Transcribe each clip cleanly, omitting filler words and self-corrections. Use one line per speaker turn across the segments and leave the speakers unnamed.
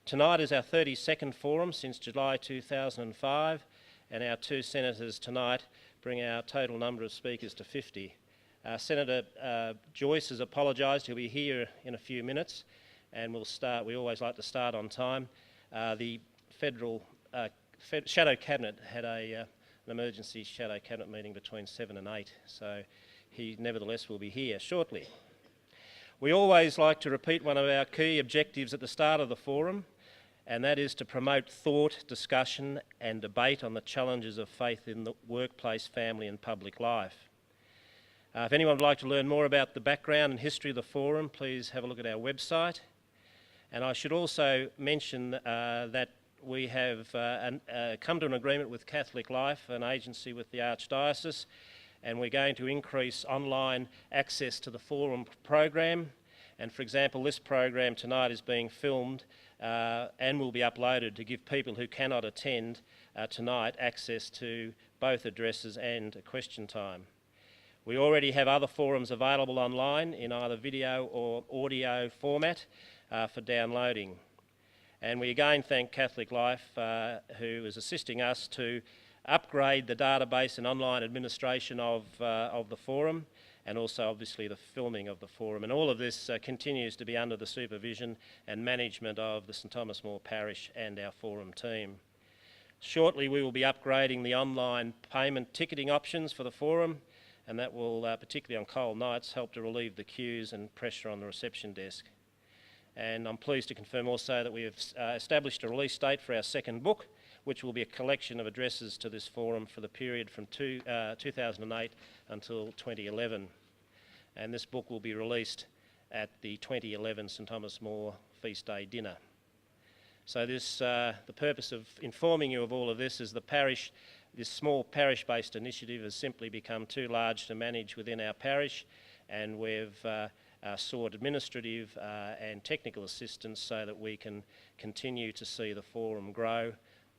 Tonight is our 32nd forum since July 2005, and our two senators tonight bring our total number of speakers to 50. Senator Joyce has apologised. He'll be here in a few minutes, and we'll start. We always like to start on time. The federal shadow cabinet had an emergency shadow cabinet meeting between 7 and 8, so he nevertheless will be here shortly. We always like to repeat one of our key objectives at the start of the forum, and that is to promote thought, discussion and debate on the challenges of faith in the workplace, family and public life. If anyone would like to learn more about the background and history of the forum, please have a look at our website. And I should also mention that we have come to an agreement with Catholic Life, an agency with the Archdiocese, and we're going to increase online access to the forum program. And for example, this program tonight is being filmed and will be uploaded to give people who cannot attend tonight access to both addresses and a question time. We already have other forums available online in either video or audio format for downloading. And we again thank Catholic Life who is assisting us to upgrade the database and online administration of the forum, and also obviously the filming of the forum. And all of this continues to be under the supervision and management of the St Thomas More Parish and our forum team. Shortly we will be upgrading the online payment ticketing options for the forum, and that will, particularly on cold nights, help to relieve the queues and pressure on the reception desk. And I'm pleased to confirm also that we have established a release date for our second book, which will be a collection of addresses to this forum for the period from 2008 until 2011. And this book will be released at the 2011 St Thomas More Feast Day dinner. So the purpose of informing you of all of this is this small parish-based initiative has simply become too large to manage within our parish, and we've sought administrative and technical assistance so that we can continue to see the forum grow,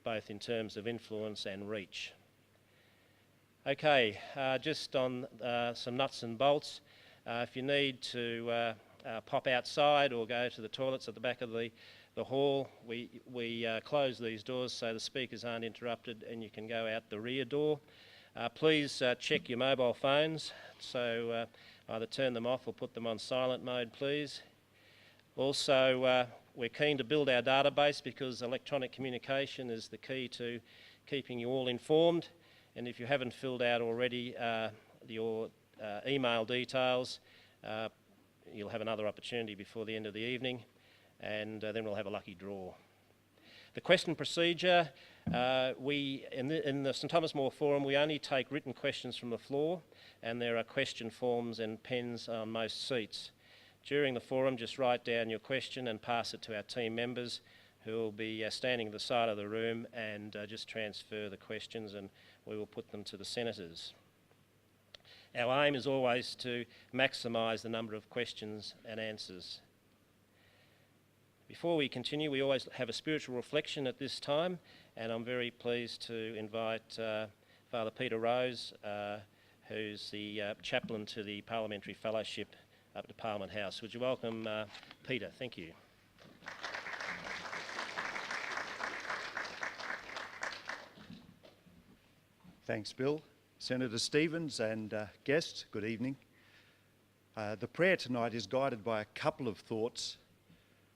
both in terms of influence and reach. Okay, just on some nuts and bolts, if you need to pop outside or go to the toilets at the back of the hall, we close these doors so the speakers aren't interrupted, and you can go out the rear door. Please check your mobile phones, so either turn them off or put them on silent mode, please. Also, we're keen to build our database because electronic communication is the key to keeping you all informed. And if you haven't filled out already your email details, you'll have another opportunity before the end of the evening, and then we'll have a lucky draw. The question procedure, in the St Thomas More Forum, we only take written questions from the floor, and there are question forms and pens on most seats. During the forum, just write down your question and pass it to our team members, who will be standing at the side of the room, and just transfer the questions and we will put them to the senators. Our aim is always to maximise the number of questions and answers. Before we continue, we always have a spiritual reflection at this time, and I'm very pleased to invite Father Peter Rose, who's the chaplain to the Parliamentary Fellowship up to Parliament House. Would you welcome Peter? Thank you.
Thanks, Bill. Senator Stevens and guests, good evening. The prayer tonight is guided by a couple of thoughts.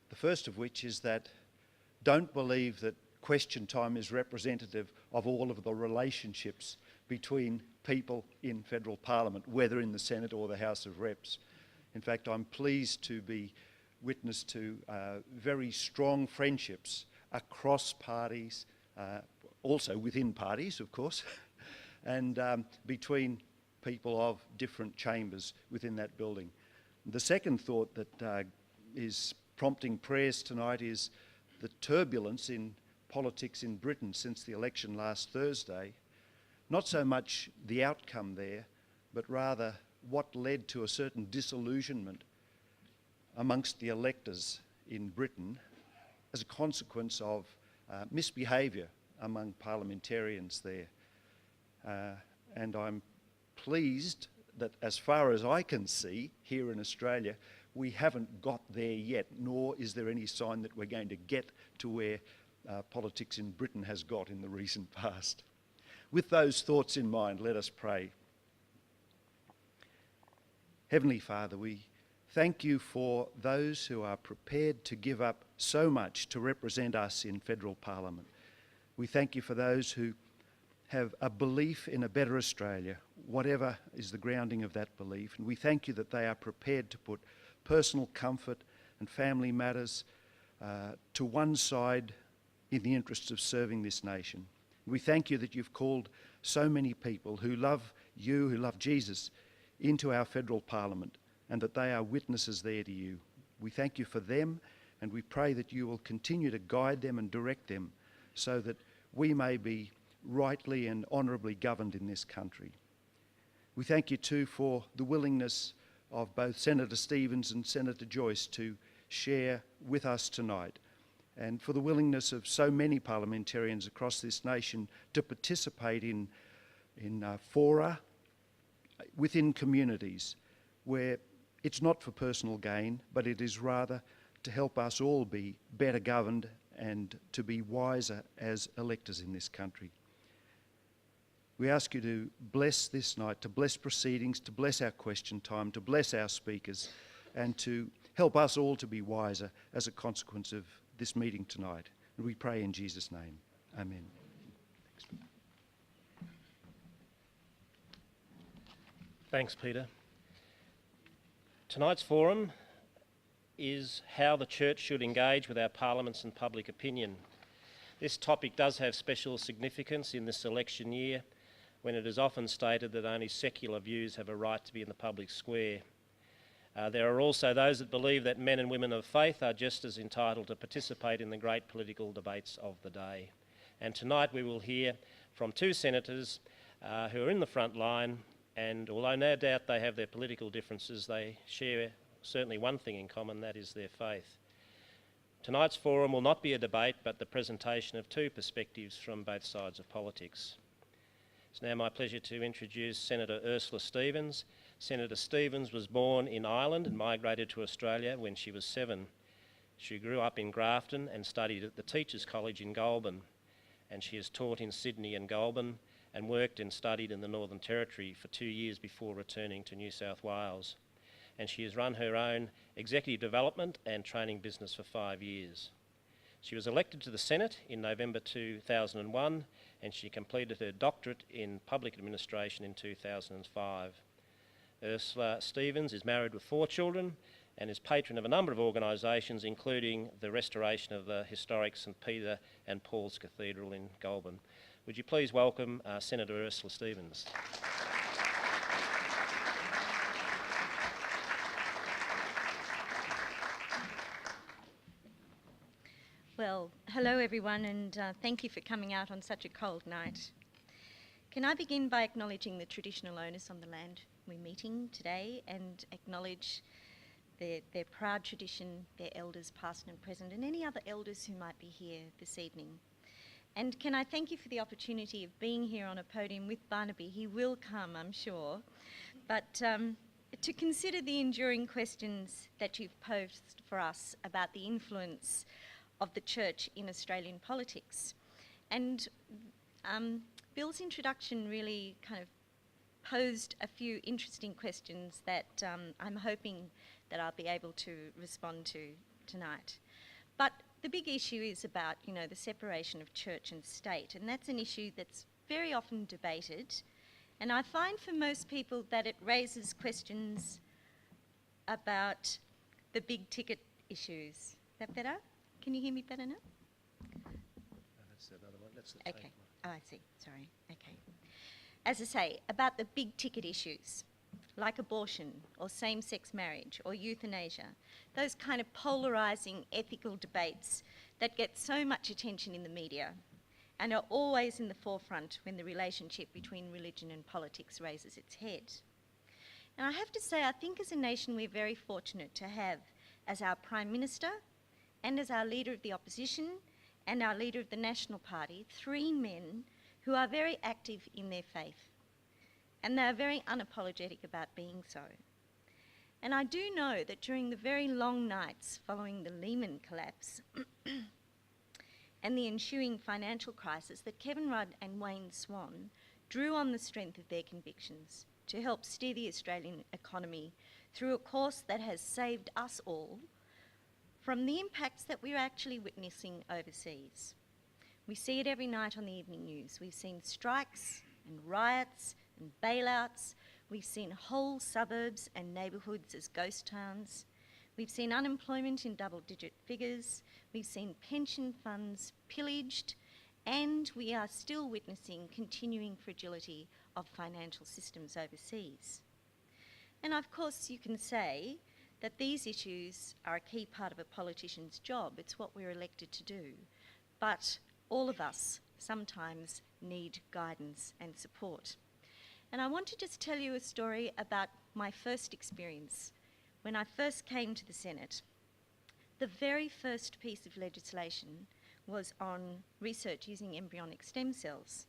The first of which is that don't believe that question time is representative of all of the relationships between people in federal parliament, whether in the Senate or the House of Reps. In fact, I'm pleased to be witness to very strong friendships across parties, also within parties, of course, and between people of different chambers within that building. The second thought that is prompting prayers tonight is the turbulence in politics in Britain since the election last Thursday. Not so much the outcome there, but rather what led to a certain disillusionment amongst the electors in Britain as a consequence of misbehaviour among parliamentarians there. And I'm pleased that as far as I can see here in Australia, we haven't got there yet, nor is there any sign that we're going to get to where politics in Britain has got in the recent past. With those thoughts in mind, let us pray. Heavenly Father, we thank you for those who are prepared to give up so much to represent us in federal parliament. We thank you for those who have a belief in a better Australia, whatever is the grounding of that belief. And we thank you that they are prepared to put personal comfort and family matters to one side in the interests of serving this nation. We thank you that you've called so many people who love you, who love Jesus, into our federal parliament, and that they are witnesses there to you. We thank you for them, and we pray that you will continue to guide them and direct them so that we may be rightly and honourably governed in this country. We thank you too for the willingness of both Senator Stevens and Senator Joyce to share with us tonight, and for the willingness of so many parliamentarians across this nation to participate in fora within communities where it's not for personal gain, but it is rather to help us all be better governed and to be wiser as electors in this country. We ask you to bless this night, to bless proceedings, to bless our question time, to bless our speakers, and to help us all to be wiser as a consequence of this meeting tonight. And we pray in Jesus' name. Amen.
Thanks, Peter. Tonight's forum is how the Church should engage with our parliaments and public opinion. This topic does have special significance in this election year, when it is often stated that only secular views have a right to be in the public square. There are also those that believe that men and women of faith are just as entitled to participate in the great political debates of the day. And tonight we will hear from two senators who are in the front line, and although no doubt they have their political differences, they share certainly one thing in common, that is their faith. Tonight's forum will not be a debate, but the presentation of two perspectives from both sides of politics. It's now my pleasure to introduce Senator Ursula Stevens. Senator Stevens was born in Ireland and migrated to Australia when she was 7. She grew up in Grafton and studied at the Teachers College in Goulburn, and she has taught in Sydney and Goulburn and worked and studied in the Northern Territory for 2 years before returning to New South Wales. And she has run her own executive development and training business for 5 years. She was elected to the Senate in November 2001, and she completed her doctorate in public administration in 2005. Ursula Stevens is married with 4 children and is patron of a number of organisations, including the restoration of the historic St Peter and Paul's Cathedral in Goulburn. Would you please welcome Senator Ursula Stevens.
Well, hello everyone, and thank you for coming out on such a cold night. Can I begin by acknowledging the traditional owners on the land we're meeting today and acknowledge their proud tradition, their elders past and present, and any other elders who might be here this evening. And can I thank you for the opportunity of being here on a podium with Barnaby. He will come, I'm sure, but to consider the enduring questions that you've posed for us about the influence of the Church in Australian politics. And Bill's introduction really kind of posed a few interesting questions that I'm hoping that I'll be able to respond to tonight. But the big issue is about, the separation of church and state, and that's an issue that's very often debated. And I find for most people that it raises questions about the big ticket issues. Is that better? Can you hear me better now?
No, that's that other one. That's the
Okay.
tape
Oh, I see. Sorry. Okay. As I say, about the big ticket issues, like abortion or same-sex marriage or euthanasia, those kind of polarising ethical debates that get so much attention in the media and are always in the forefront when the relationship between religion and politics raises its head. And I have to say, I think as a nation we're very fortunate to have as our Prime Minister and as our Leader of the Opposition and our Leader of the National Party, 3 men who are very active in their faith. and they are very unapologetic about being so. And I do know that during the very long nights following the Lehman collapse and the ensuing financial crisis, that Kevin Rudd and Wayne Swan drew on the strength of their convictions to help steer the Australian economy through a course that has saved us all from the impacts that we're actually witnessing overseas. We see it every night on the evening news. We've seen strikes and riots and bailouts. We've seen whole suburbs and neighbourhoods as ghost towns. We've seen unemployment in double-digit figures. We've seen pension funds pillaged, and we are still witnessing continuing fragility of financial systems overseas. And of course you can say that these issues are a key part of a politician's job. It's what we're elected to do. But all of us sometimes need guidance and support. And I want to just tell you a story about my first experience. When I first came to the Senate, the very first piece of legislation was on research using embryonic stem cells.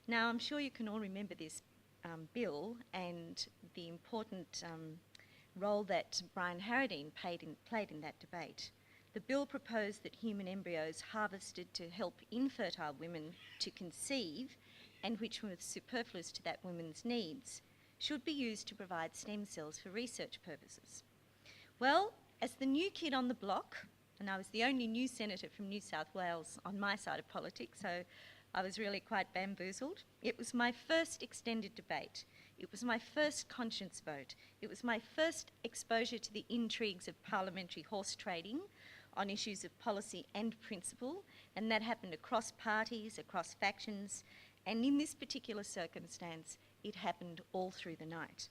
Now, I'm sure you can all remember this bill and the important role that Brian Harradine played in that debate. The bill proposed that human embryos harvested to help infertile women to conceive, and which was superfluous to that woman's needs, should be used to provide stem cells for research purposes. Well, as the new kid on the block, and I was the only new senator from New South Wales on my side of politics, so I was really quite bamboozled. It was my first extended debate. It was my first conscience vote. It was my first exposure to the intrigues of parliamentary horse trading on issues of policy and principle, and that happened across parties, across factions, and in this particular circumstance, it happened all through the night.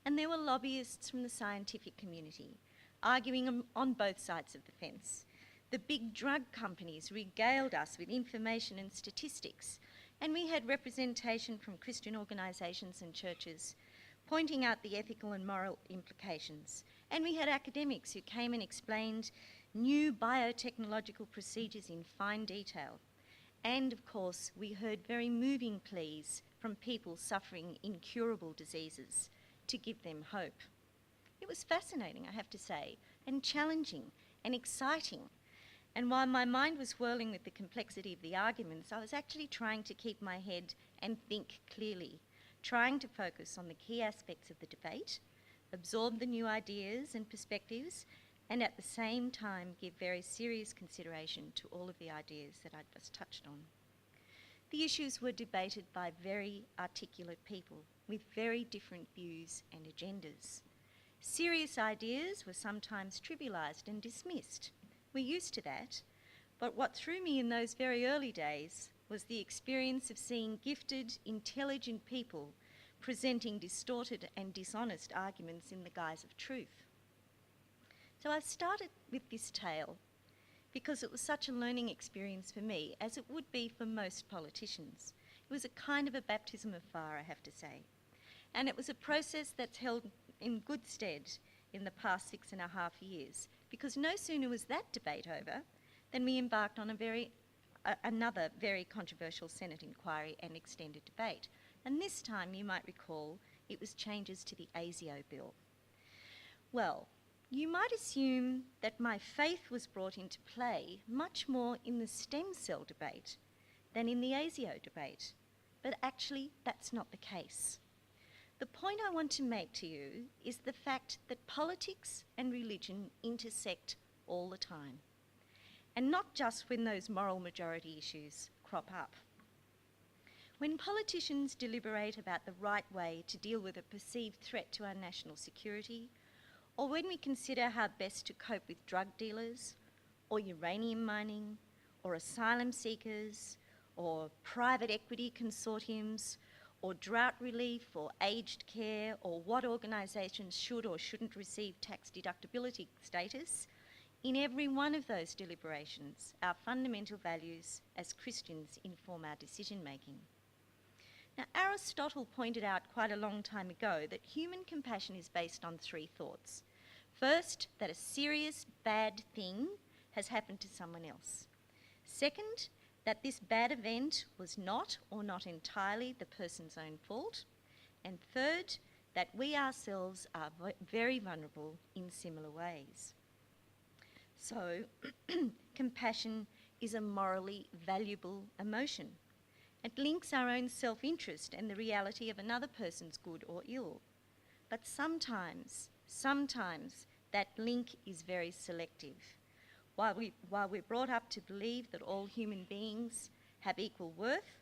And there were lobbyists from the scientific community arguing on both sides of the fence. The big drug companies regaled us with information and statistics, and we had representation from Christian organisations and churches pointing out the ethical and moral implications. And we had academics who came and explained new biotechnological procedures in fine detail. And of course, we heard very moving pleas from people suffering incurable diseases to give them hope. It was fascinating, I have to say, and challenging and exciting. And while my mind was whirling with the complexity of the arguments, I was actually trying to keep my head and think clearly, trying to focus on the key aspects of the debate, absorb the new ideas and perspectives, and at the same time give very serious consideration to all of the ideas that I'd just touched on. The issues were debated by very articulate people with very different views and agendas. Serious ideas were sometimes trivialised and dismissed. We're used to that, but what threw me in those very early days was the experience of seeing gifted, intelligent people presenting distorted and dishonest arguments in the guise of truth. So I started with this tale because it was such a learning experience for me, as it would be for most politicians. It was a kind of a baptism of fire, I have to say. And it was a process that's held in good stead in the past 6.5 years, because no sooner was that debate over than we embarked on another very controversial Senate inquiry and extended debate. And this time, you might recall, it was changes to the ASIO bill. Well, you might assume that my faith was brought into play much more in the stem cell debate than in the ASIO debate, but actually that's not the case. The point I want to make to you is the fact that politics and religion intersect all the time, and not just when those moral majority issues crop up. When politicians deliberate about the right way to deal with a perceived threat to our national security, or when we consider how best to cope with drug dealers, or uranium mining, or asylum seekers, or private equity consortiums, or drought relief, or aged care, or what organisations should or shouldn't receive tax deductibility status, in every one of those deliberations, our fundamental values as Christians inform our decision making. Now, Aristotle pointed out quite a long time ago that human compassion is based on 3 thoughts. First, that a serious bad thing has happened to someone else. Second, that this bad event was not or not entirely the person's own fault. And third, that we ourselves are very vulnerable in similar ways. So, compassion is a morally valuable emotion. It links our own self-interest and the reality of another person's good or ill. But sometimes that link is very selective. While we're brought up to believe that all human beings have equal worth,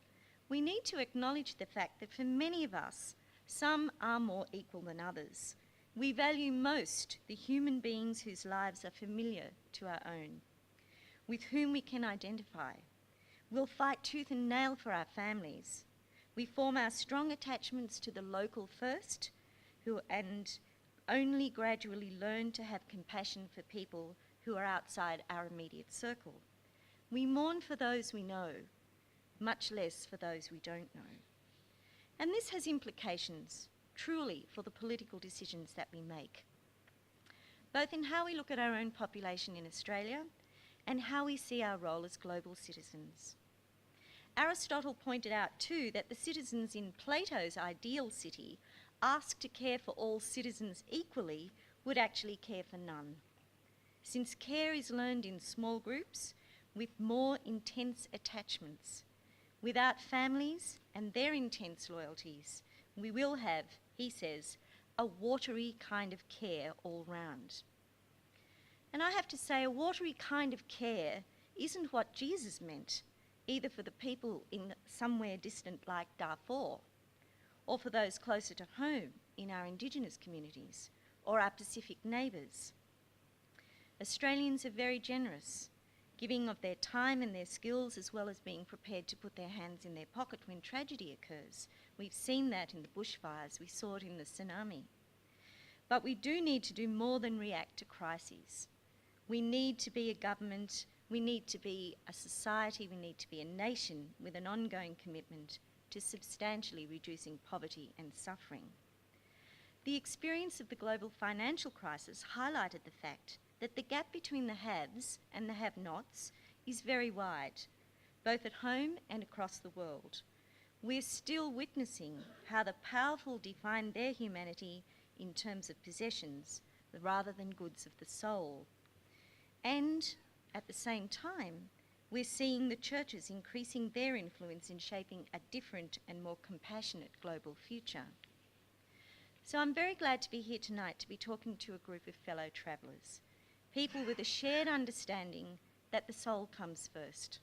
we need to acknowledge the fact that for many of us, some are more equal than others. We value most the human beings whose lives are familiar to our own, with whom we can identify. We'll fight tooth and nail for our families. We form our strong attachments to the local first, and only gradually learn to have compassion for people who are outside our immediate circle. We mourn for those we know, much less for those we don't know. And this has implications, truly, for the political decisions that we make, both in how we look at our own population in Australia and how we see our role as global citizens. Aristotle pointed out too that the citizens in Plato's ideal city, asked to care for all citizens equally, would actually care for none. Since care is learned in small groups with more intense attachments, without families and their intense loyalties, we will have, he says, a watery kind of care all round. And I have to say, a watery kind of care isn't what Jesus meant, either for the people in somewhere distant like Darfur, or for those closer to home in our Indigenous communities, or our Pacific neighbours. Australians are very generous, giving of their time and their skills, as well as being prepared to put their hands in their pocket when tragedy occurs. We've seen that in the bushfires, we saw it in the tsunami. But we do need to do more than react to crises. We need to be a government, we need to be a society, we need to be a nation with an ongoing commitment to substantially reducing poverty and suffering. The experience of the global financial crisis highlighted the fact that the gap between the haves and the have-nots is very wide, both at home and across the world. We're still witnessing how the powerful define their humanity in terms of possessions rather than goods of the soul. And at the same time, we're seeing the churches increasing their influence in shaping a different and more compassionate global future. So I'm very glad to be here tonight to be talking to a group of fellow travellers, people with a shared understanding that the soul comes first,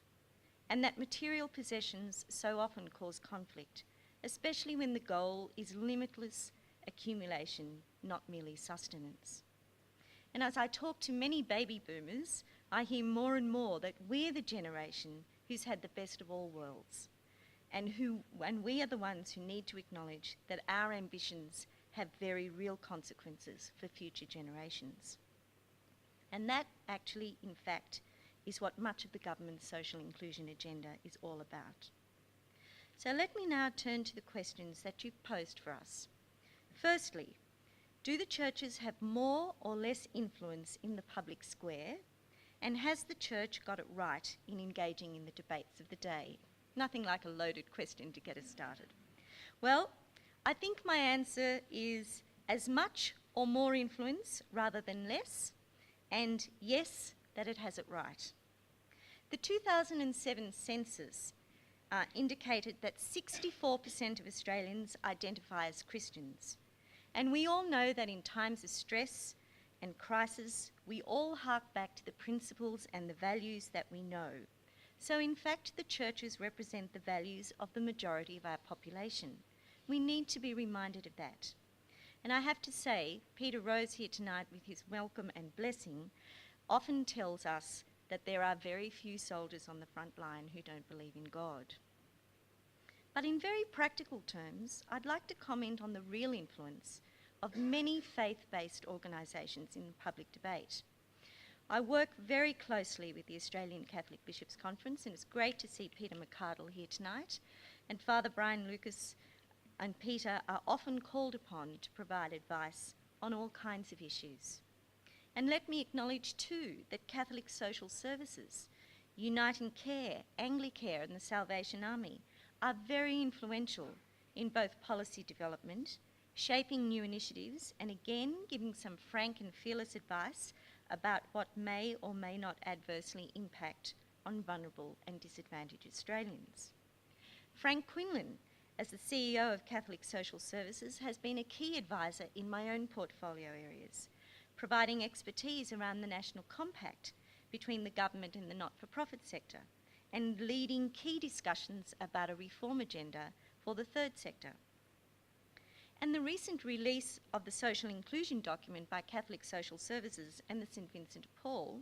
and that material possessions so often cause conflict, especially when the goal is limitless accumulation, not merely sustenance. And as I talk to many baby boomers, I hear more and more that we're the generation who's had the best of all worlds, and we are the ones who need to acknowledge that our ambitions have very real consequences for future generations. And that actually, in fact, is what much of the government's social inclusion agenda is all about. So let me now turn to the questions that you've posed for us. Firstly, do the churches have more or less influence in the public square? And has the church got it right in engaging in the debates of the day? Nothing like a loaded question to get us started. Well, I think my answer is as much or more influence rather than less, and yes, that it has it right. The 2007 census indicated that 64% of Australians identify as Christians. And we all know that in times of stress and crisis, we all hark back to the principles and the values that we know. So in fact, the churches represent the values of the majority of our population. We need to be reminded of that. And I have to say, Peter Rose here tonight with his welcome and blessing often tells us that there are very few soldiers on the front line who don't believe in God. But in very practical terms, I'd like to comment on the real influence of many faith-based organisations in public debate. I work very closely with the Australian Catholic Bishops' Conference, and it's great to see Peter McCardle here tonight. And Father Brian Lucas and Peter are often called upon to provide advice on all kinds of issues. And let me acknowledge too that Catholic Social Services, Uniting Care, Anglicare and the Salvation Army are very influential in both policy development, shaping new initiatives, and again giving some frank and fearless advice about what may or may not adversely impact on vulnerable and disadvantaged Australians. Frank Quinlan, as the CEO of Catholic Social Services, has been a key advisor in my own portfolio areas, providing expertise around the National Compact between the government and the not-for-profit sector, and leading key discussions about a reform agenda for the third sector. And the recent release of the social inclusion document by Catholic Social Services and the St Vincent de Paul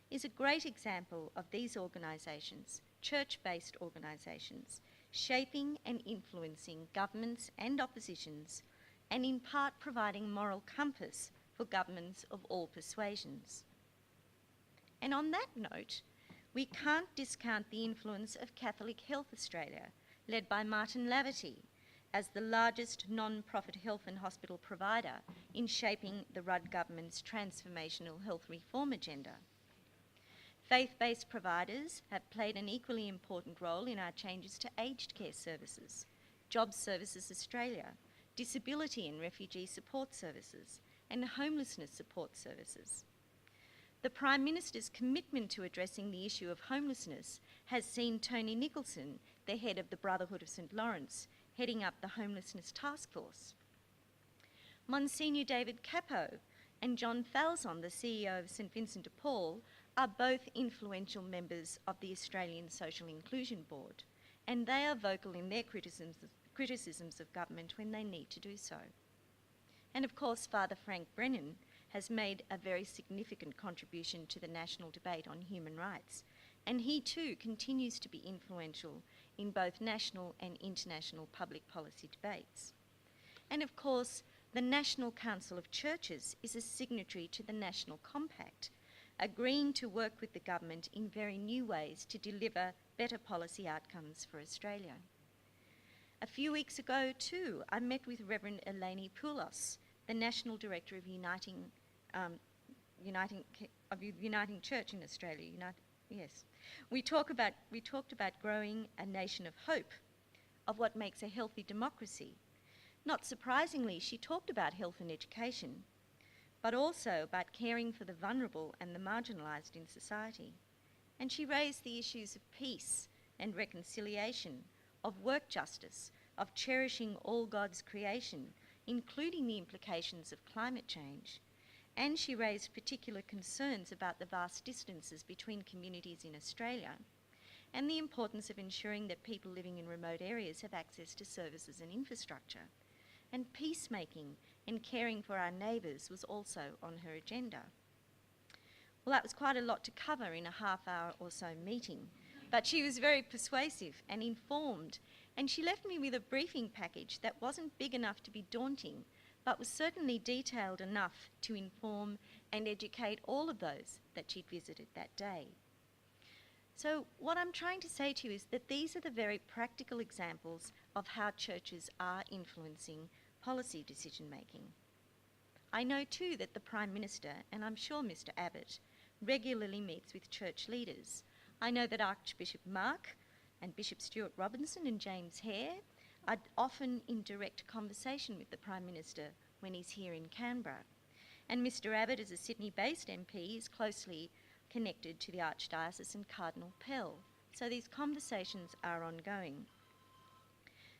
is a great example of these organisations, church-based organisations, shaping and influencing governments and oppositions, and in part providing moral compass for governments of all persuasions. And on that note, we can't discount the influence of Catholic Health Australia, led by Martin Laverty, as the largest non-profit health and hospital provider in shaping the Rudd government's transformational health reform agenda. Faith-based providers have played an equally important role in our changes to aged care services, Job Services Australia, disability and refugee support services, and homelessness support services. The Prime Minister's commitment to addressing the issue of homelessness has seen Tony Nicholson, the head of the Brotherhood of St Lawrence, heading up the Homelessness Task Force. Monsignor David Capo and John Falzon, the CEO of St Vincent de Paul, are both influential members of the Australian Social Inclusion Board, and they are vocal in their criticisms of government when they need to do so. And of course, Father Frank Brennan has made a very significant contribution to the national debate on human rights, and he too continues to be influential in both national and international public policy debates. And of course, the National Council of Churches is a signatory to the National Compact, agreeing to work with the government in very new ways to deliver better policy outcomes for Australia. A few weeks ago too, I met with Reverend Eleni Poulos, the National Director of Uniting Church in Australia. We talked about growing a nation of hope, of what makes a healthy democracy. Not surprisingly, she talked about health and education, but also about caring for the vulnerable and the marginalised in society. And she raised the issues of peace and reconciliation, of work justice, of cherishing all God's creation, including the implications of climate change. And she raised particular concerns about the vast distances between communities in Australia and the importance of ensuring that people living in remote areas have access to services and infrastructure. And peacemaking and caring for our neighbours was also on her agenda. Well, that was quite a lot to cover in a half-hour or so meeting, but she was very persuasive and informed, and she left me with a briefing package that wasn't big enough to be daunting, but was certainly detailed enough to inform and educate all of those that she'd visited that day. So what I'm trying to say to you is that these are the very practical examples of how churches are influencing policy decision-making. I know too that the Prime Minister, and I'm sure Mr Abbott, regularly meets with church leaders. I know that Archbishop Mark and Bishop Stuart Robinson and James Hare are often in direct conversation with the Prime Minister when he's here in Canberra. And Mr Abbott, as a Sydney-based MP, is closely connected to the Archdiocese and Cardinal Pell. So these conversations are ongoing.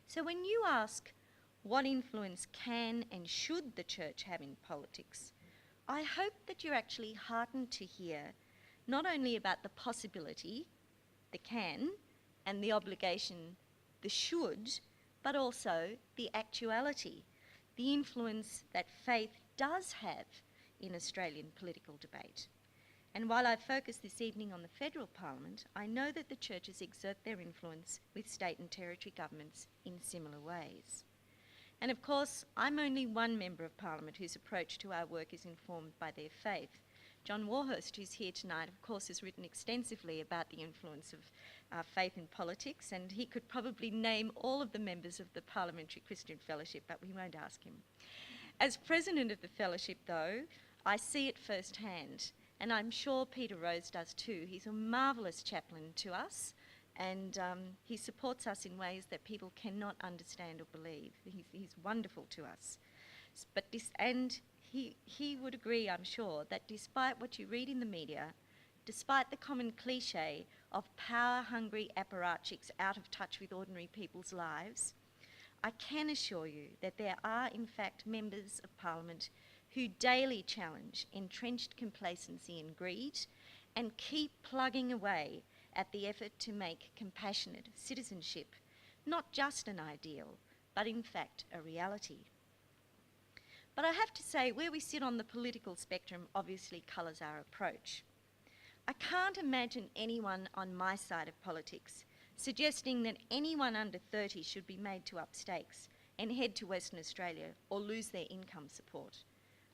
So when you ask what influence can and should the church have in politics, I hope that you're actually heartened to hear not only about the possibility, the can, and the obligation, the should, but also the actuality, the influence that faith does have in Australian political debate. And while I focus this evening on the federal parliament, I know that the churches exert their influence with state and territory governments in similar ways. And of course, I'm only one member of parliament whose approach to our work is informed by their faith. John Warhurst, who's here tonight, of course, has written extensively about the influence of faith in politics, and he could probably name all of the members of the Parliamentary Christian Fellowship, but we won't ask him. As president of the fellowship, though, I see it firsthand, and I'm sure Peter Rose does too. He's a marvellous chaplain to us, and he supports us in ways that people cannot understand or believe. He's wonderful to us. He would agree, I'm sure, that despite what you read in the media, despite the common cliche of power-hungry apparatchiks out of touch with ordinary people's lives, I can assure you that there are in fact members of Parliament who daily challenge entrenched complacency and greed and keep plugging away at the effort to make compassionate citizenship not just an ideal, but in fact a reality. But I have to say, where we sit on the political spectrum obviously colours our approach. I can't imagine anyone on my side of politics suggesting that anyone under 30 should be made to up stakes and head to Western Australia or lose their income support.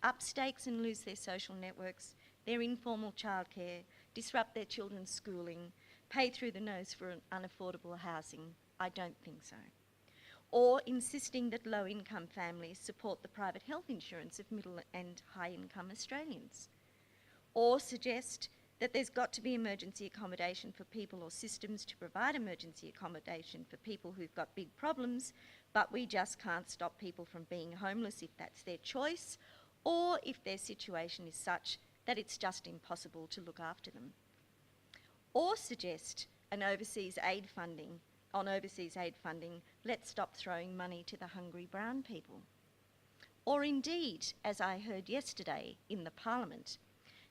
Up stakes and lose their social networks, their informal childcare, disrupt their children's schooling, pay through the nose for unaffordable housing. I don't think so. Or insisting that low-income families support the private health insurance of middle and high-income Australians. Or suggest that there's got to be emergency accommodation for people or systems to provide emergency accommodation for people who've got big problems, but we just can't stop people from being homeless if that's their choice, or if their situation is such that it's just impossible to look after them. Or suggest on overseas aid funding, let's stop throwing money to the hungry brown people. Or indeed, as I heard yesterday in the Parliament,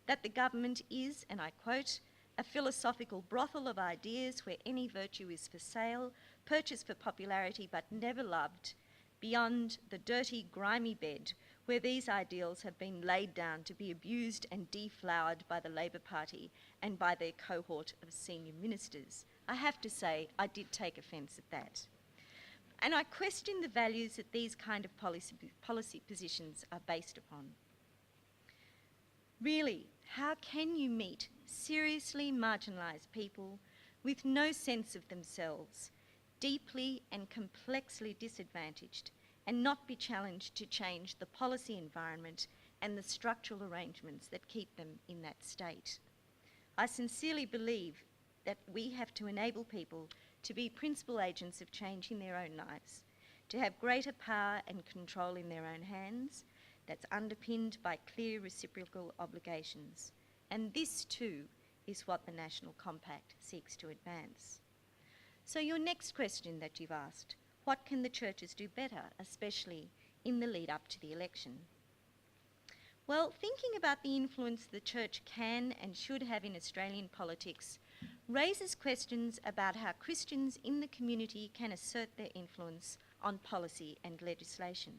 that the government is, and I quote, a philosophical brothel of ideas where any virtue is for sale, purchased for popularity but never loved, beyond the dirty, grimy bed where these ideals have been laid down to be abused and deflowered by the Labor Party and by their cohort of senior ministers. I have to say, I did take offence at that. And I question the values that these kind of policy positions are based upon. Really, how can you meet seriously marginalised people with no sense of themselves, deeply and complexly disadvantaged, and not be challenged to change the policy environment and the structural arrangements that keep them in that state? I sincerely believe that we have to enable people to be principal agents of change in their own lives, to have greater power and control in their own hands, that's underpinned by clear reciprocal obligations. And this too is what the National Compact seeks to advance. So your next question that you've asked, what can the churches do better, especially in the lead up to the election? Well, thinking about the influence the church can and should have in Australian politics raises questions about how Christians in the community can assert their influence on policy and legislation.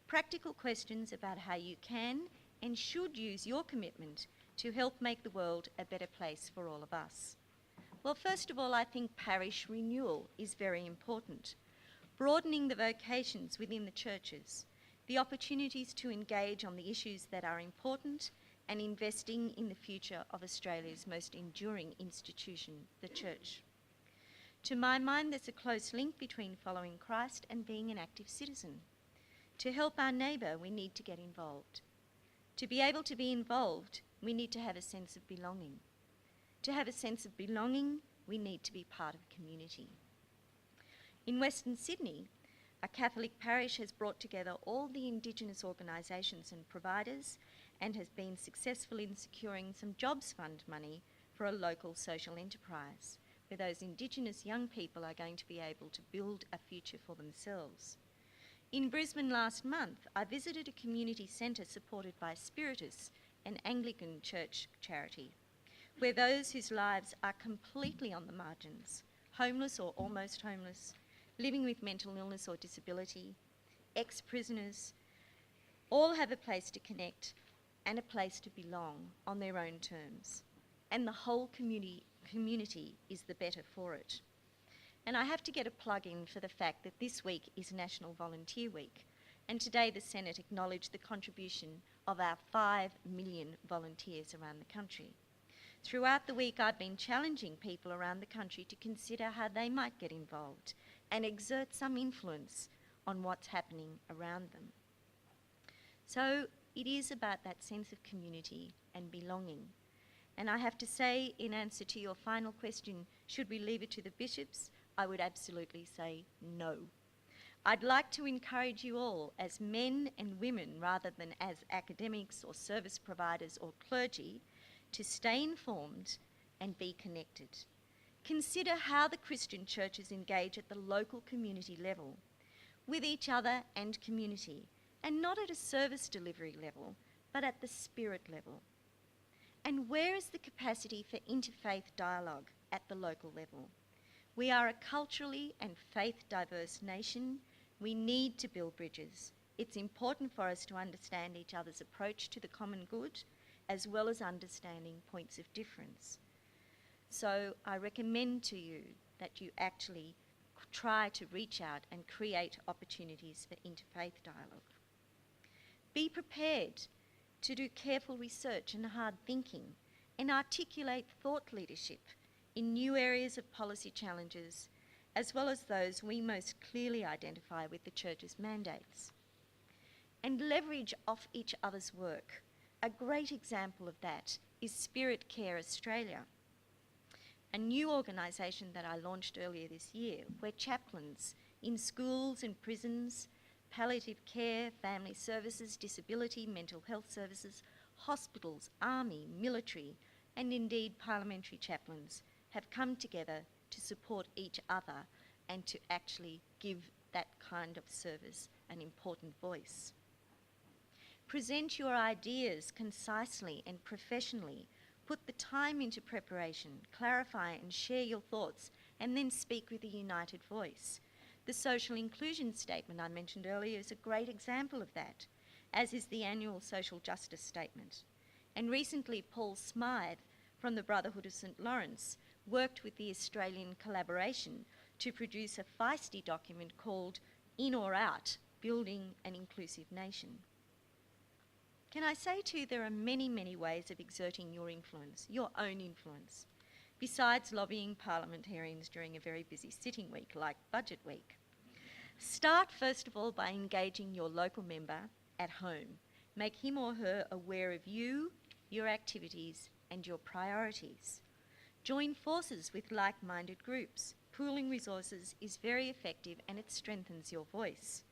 Practical questions about how you can and should use your commitment to help make the world a better place for all of us. Well, first of all, I think parish renewal is very important. Broadening the vocations within the churches, the opportunities to engage on the issues that are important, and investing in the future of Australia's most enduring institution, the church. To my mind, there's a close link between following Christ and being an active citizen. To help our neighbour, we need to get involved. To be able to be involved, we need to have a sense of belonging. To have a sense of belonging, we need to be part of a community. In Western Sydney, a Catholic parish has brought together all the Indigenous organisations and providers and has been successful in securing some Jobs Fund money for a local social enterprise, where those Indigenous young people are going to be able to build a future for themselves. In Brisbane last month, I visited a community centre supported by Spiritus, an Anglican church charity, where those whose lives are completely on the margins, homeless or almost homeless, living with mental illness or disability, ex-prisoners, all have a place to connect and a place to belong on their own terms. And the whole community is the better for it. And I have to get a plug in for the fact that this week is National Volunteer Week, and today the Senate acknowledged the contribution of our 5 million volunteers around the country. Throughout the week, I've been challenging people around the country to consider how they might get involved and exert some influence on what's happening around them. So it is about that sense of community and belonging. And I have to say, in answer to your final question, should we leave it to the bishops? I would absolutely say no. I'd like to encourage you all, as men and women rather than as academics or service providers or clergy, to stay informed and be connected. Consider how the Christian churches engage at the local community level, with each other and community, and not at a service delivery level, but at the spirit level. And where is the capacity for interfaith dialogue at the local level? We are a culturally and faith diverse nation. We need to build bridges. It's important for us to understand each other's approach to the common good, as well as understanding points of difference. So I recommend to you that you actually try to reach out and create opportunities for interfaith dialogue. Be prepared to do careful research and hard thinking and articulate thought leadership in new areas of policy challenges, as well as those we most clearly identify with the Church's mandates. And leverage off each other's work. A great example of that is Spirit Care Australia, a new organisation that I launched earlier this year, where chaplains in schools and prisons, palliative care, family services, disability, mental health services, hospitals, army, military, and indeed parliamentary chaplains have come together to support each other and to actually give that kind of service an important voice. Present your ideas concisely and professionally. Put the time into preparation, clarify and share your thoughts, and then speak with a united voice. The social inclusion statement I mentioned earlier is a great example of that, as is the annual social justice statement. And recently, Paul Smythe from the Brotherhood of St. Lawrence worked with the Australian collaboration to produce a feisty document called In or Out, Building an Inclusive Nation. Can I say too, there are many, many ways of exerting your influence, your own influence, besides lobbying parliamentarians during a very busy sitting week like Budget Week. Start first of all by engaging your local member at home. Make him or her aware of you, your activities, and your priorities. Join forces with like-minded groups. Pooling resources is very effective and it strengthens your voice.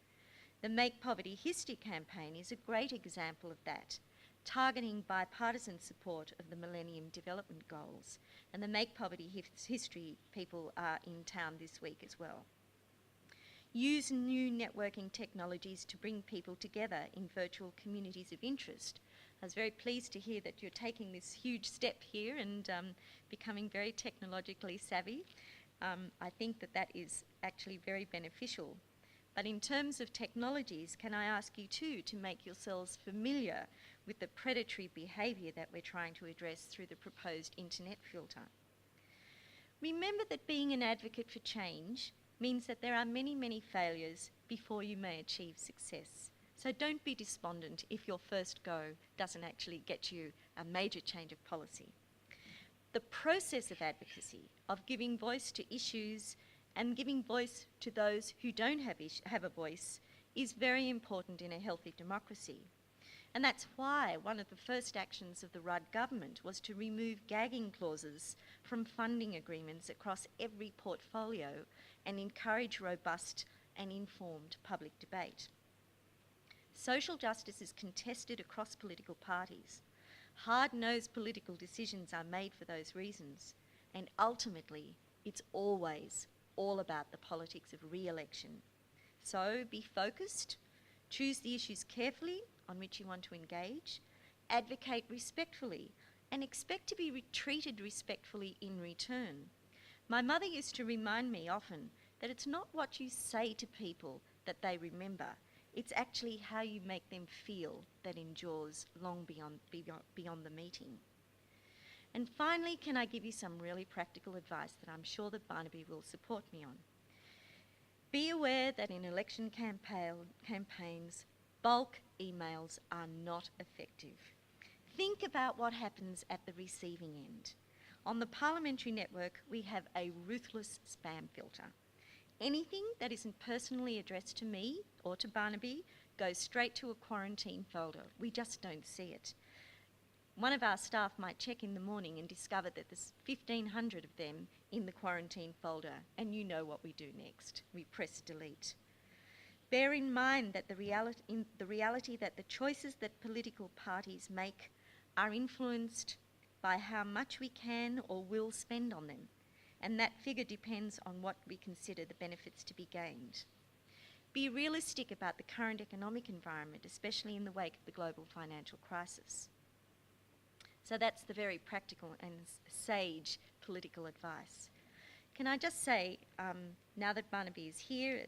The Make Poverty History campaign is a great example of that, targeting bipartisan support of the Millennium Development Goals. And the Make Poverty History people are in town this week as well. Use new networking technologies to bring people together in virtual communities of interest. I was very pleased to hear that you're taking this huge step here and becoming very technologically savvy. I think that that is actually very beneficial. But in terms of technologies, can I ask you too to make yourselves familiar with the predatory behaviour that we're trying to address through the proposed internet filter? Remember that being an advocate for change means that there are many, many failures before you may achieve success. So don't be despondent if your first go doesn't actually get you a major change of policy. The process of advocacy, of giving voice to issues and giving voice to those who don't have a voice, is very important in a healthy democracy. And that's why one of the first actions of the Rudd government was to remove gagging clauses from funding agreements across every portfolio and encourage robust and informed public debate. Social justice is contested across political parties. Hard-nosed political decisions are made for those reasons, and ultimately it's always all about the politics of re-election. So be focused, choose the issues carefully on which you want to engage, advocate respectfully, and expect to be treated respectfully in return. My mother used to remind me often that it's not what you say to people that they remember, it's actually how you make them feel that endures long beyond the meeting. And finally, can I give you some really practical advice that I'm sure that Barnaby will support me on? Be aware that in election campaigns, bulk emails are not effective. Think about what happens at the receiving end. On the parliamentary network, we have a ruthless spam filter. Anything that isn't personally addressed to me or to Barnaby goes straight to a quarantine folder. We just don't see it. one of our staff might check in the morning and discover that there's 1,500 of them in the quarantine folder, and you know what we do next. We press delete. Bear in mind that the reality that the choices that political parties make are influenced by how much we can or will spend on them, and that figure depends on what we consider the benefits to be gained. Be realistic about the current economic environment, especially in the wake of the global financial crisis. So that's the very practical and sage political advice. Can I just say, now that Barnaby is here,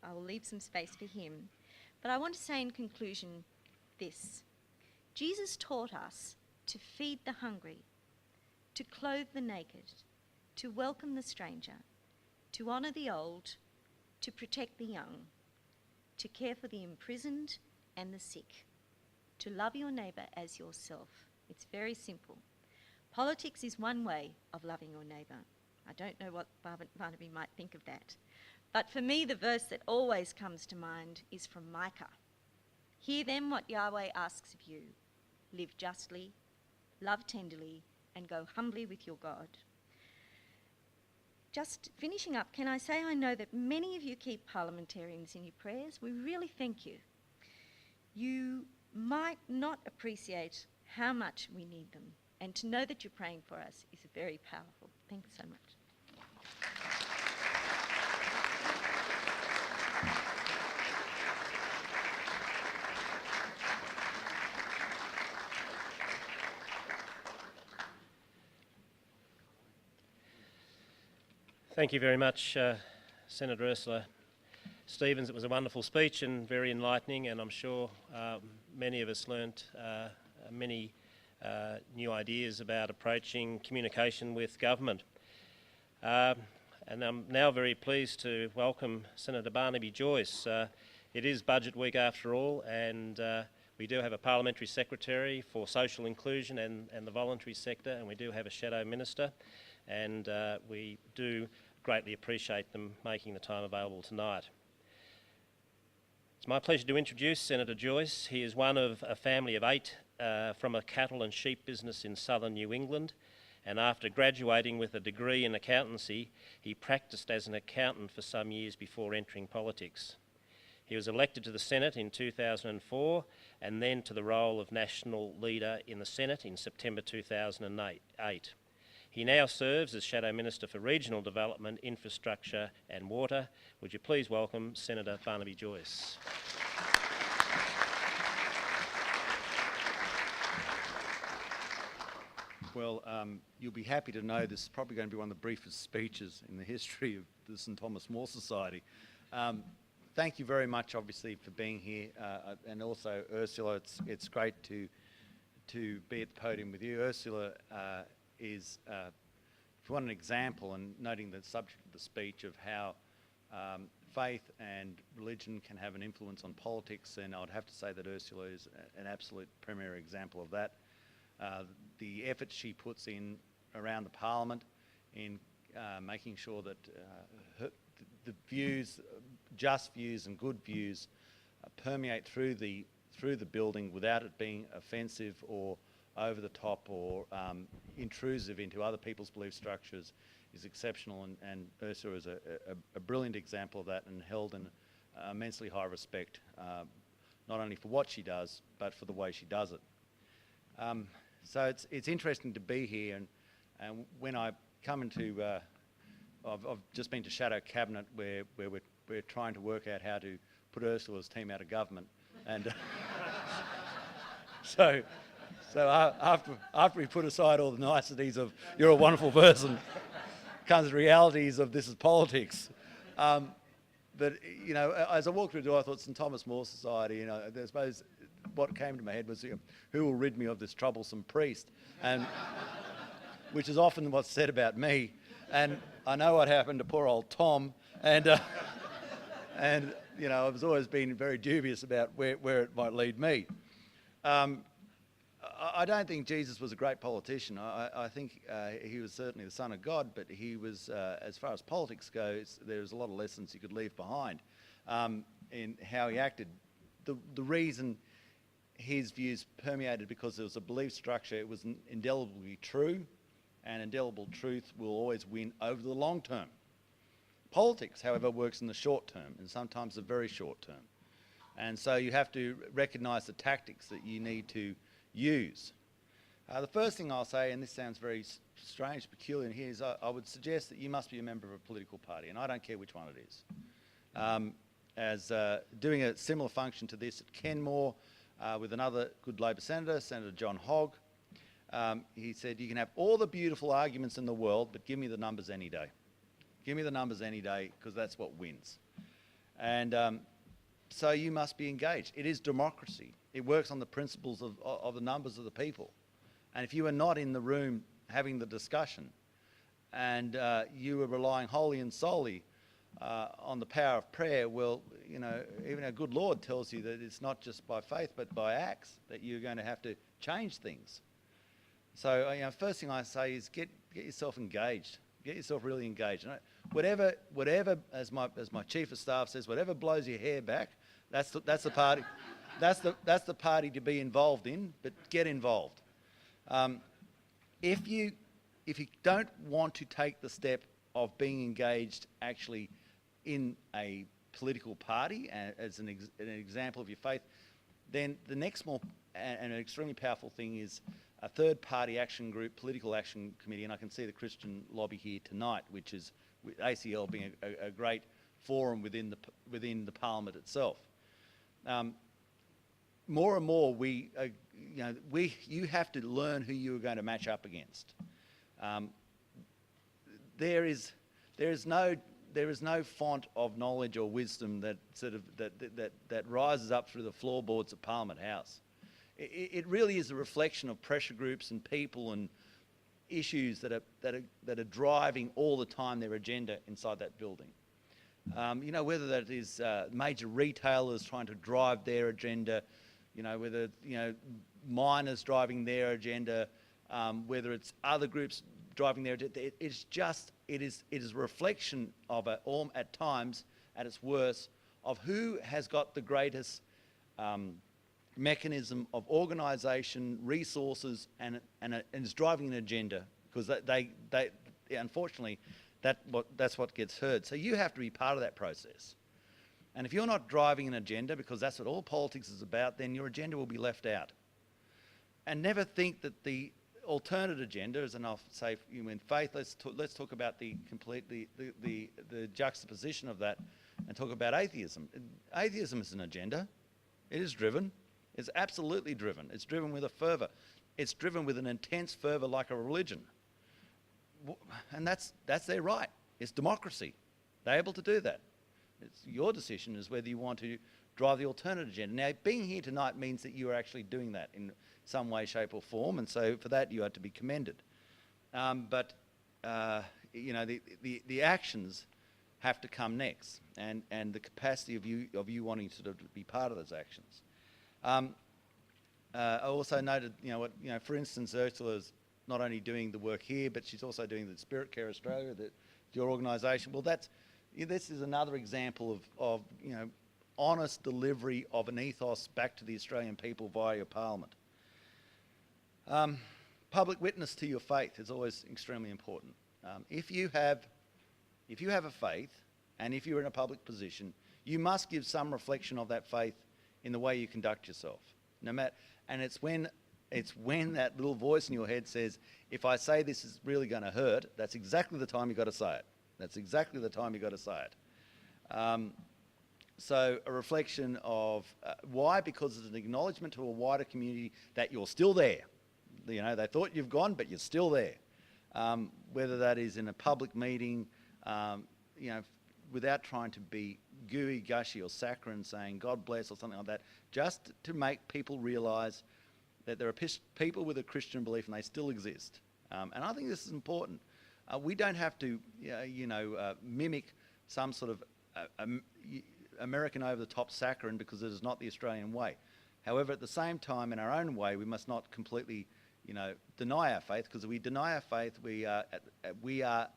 I will leave some space for him. But I want to say in conclusion this. Jesus taught us to feed the hungry, to clothe the naked, to welcome the stranger, to honour the old, to protect the young, to care for the imprisoned and the sick, to love your neighbour as yourself. It's very simple. Politics is one way of loving your neighbour. I don't know what Barnaby might think of that. But for me, the verse that always comes to mind is from Micah. Hear then what Yahweh asks of you. Live justly, love tenderly, and go humbly with your God. Just finishing up, can I say I know that many of you keep parliamentarians in your prayers. We really thank you. You might not appreciate how much we need them, and to know that you're praying for us is very powerful. Thanks so much.
Thank you very much, Senator Ursula Stevens. It was a wonderful speech and very enlightening, and I'm sure many of us learnt many new ideas about approaching communication with government. And I'm now very pleased to welcome Senator Barnaby Joyce. It is budget week after all, and we do have a parliamentary secretary for social inclusion and the voluntary sector, and we do have a shadow minister, and we do greatly appreciate them making the time available tonight. It's my pleasure to introduce Senator Joyce. He is one of a family of 8 from a cattle and sheep business in southern New England, and after graduating with a degree in accountancy, he practiced as an accountant for some years before entering politics. He was elected to the Senate in 2004 and then to the role of National Leader in the Senate in September 2008. He now serves as Shadow Minister for Regional Development, Infrastructure and Water. Would you please welcome Senator Barnaby Joyce.
Well, you'll be happy to know this is probably going to be one of the briefest speeches in the history of the St Thomas More Society. Thank you very much, obviously, for being here, and also Ursula. It's great to be at the podium with you. Ursula is, if you want an example, and noting the subject of the speech of how faith and religion can have an influence on politics, and I'd have to say that Ursula is an absolute premier example of that. The effort she puts in around the Parliament in making sure that the views, just views and good views, permeate through the building without it being offensive or over the top or intrusive into other people's belief structures is exceptional, and Ursula is a brilliant example of that and held in immensely high respect, not only for what she does, but for the way she does it. So it's interesting to be here, and when I come into, I've just been to Shadow Cabinet where we're trying to work out how to put Ursula's team out of government, and so after we put aside all the niceties of you're a wonderful person, comes the realities of this is politics. But you know, as I walked through the door, I thought St Thomas More Society. You know, I suppose what came to my head was, who will rid me of this troublesome priest, and which is often what's said about me. And I know what happened to poor old Tom, and you know, I've always been very dubious about where it might lead me. I don't think Jesus was a great politician. I think he was certainly the Son of God, but he was, as far as politics goes, there's a lot of lessons he could leave behind in how he acted. The reason his views permeated because there was a belief structure. It was indelibly true, and indelible truth will always win over the long term. Politics, however, works in the short term, and sometimes the very short term. And so you have to recognise the tactics that you need to use. The first thing I'll say, and this sounds very strange, peculiar here, is I would suggest that you must be a member of a political party, and I don't care which one it is. Doing a similar function to this at Kenmore with another good Labor senator, Senator John Hogg, he said, you can have all the beautiful arguments in the world, but give me the numbers any day. Give me the numbers any day, because that's what wins. And so you must be engaged. It is democracy. It works on the principles of the numbers of the people. And if you are not in the room having the discussion, and you are relying wholly and solely on the power of prayer, well, you know, even our good Lord tells you that it's not just by faith but by acts that you're going to have to change things. So, you know, first thing I say is get yourself engaged. Get yourself really engaged. And whatever, as my chief of staff says, whatever blows your hair back, that's the party. That's the party to be involved in. But get involved. If you don't want to take the step of being engaged actually in a political party as an example of your faith, then the next more and an extremely powerful thing is a third-party action group, political action committee, and I can see the Christian lobby here tonight, which is ACL being a great forum within the Parliament itself. More and more, you have to learn who you are going to match up against. There is no font of knowledge or wisdom that that rises up through the floorboards of Parliament House. It really is a reflection of pressure groups and people and issues that are driving all the time their agenda inside that building. You know, whether that is major retailers trying to drive their agenda, you know, whether miners driving their agenda, whether it's other groups driving their agenda. It is a reflection of at times, at its worst, of who has got the greatest mechanism of organisation, resources, and is driving an agenda, because they unfortunately that's what gets heard. So you have to be part of that process. And if you're not driving an agenda, because that's what all politics is about, then your agenda will be left out. And never think that the alternate agendas, and I'll say in faith, let's talk about the juxtaposition of that, and talk about atheism. Atheism is an agenda. It is driven. It's absolutely driven. It's driven with a fervour. It's driven with an intense fervour like a religion. And that's their right. It's democracy. They're able to do that. It's your decision as whether you want to drive the alternate agenda. Now, being here tonight means that you are actually doing that in some way, shape or form, and so for that you are to be commended. But you know, the actions have to come next, and the capacity of you wanting to sort of be part of those actions. I also noted, for instance, Ursula's not only doing the work here, but she's also doing the Spirit Care Australia, your organisation. Well, this is another example of honest delivery of an ethos back to the Australian people via your Parliament. Public witness to your faith is always extremely important. If you have a faith, and if you're in a public position, you must give some reflection of that faith in the way you conduct yourself. And it's when that little voice in your head says, if I say this is really going to hurt, that's exactly the time you've got to say it. That's exactly the time you've got to say it. So a reflection of why? Because it's an acknowledgement to a wider community that you're still there. They thought you've gone, but you're still there. Whether that is in a public meeting, without trying to be gooey, gushy or saccharine, saying God bless or something like that, just to make people realise that there are people with a Christian belief and they still exist. And I think this is important. We don't have to, mimic some sort of American over-the-top saccharine, because it is not the Australian way. However, at the same time, in our own way, we must not completely, deny our faith, because if we deny our faith, we are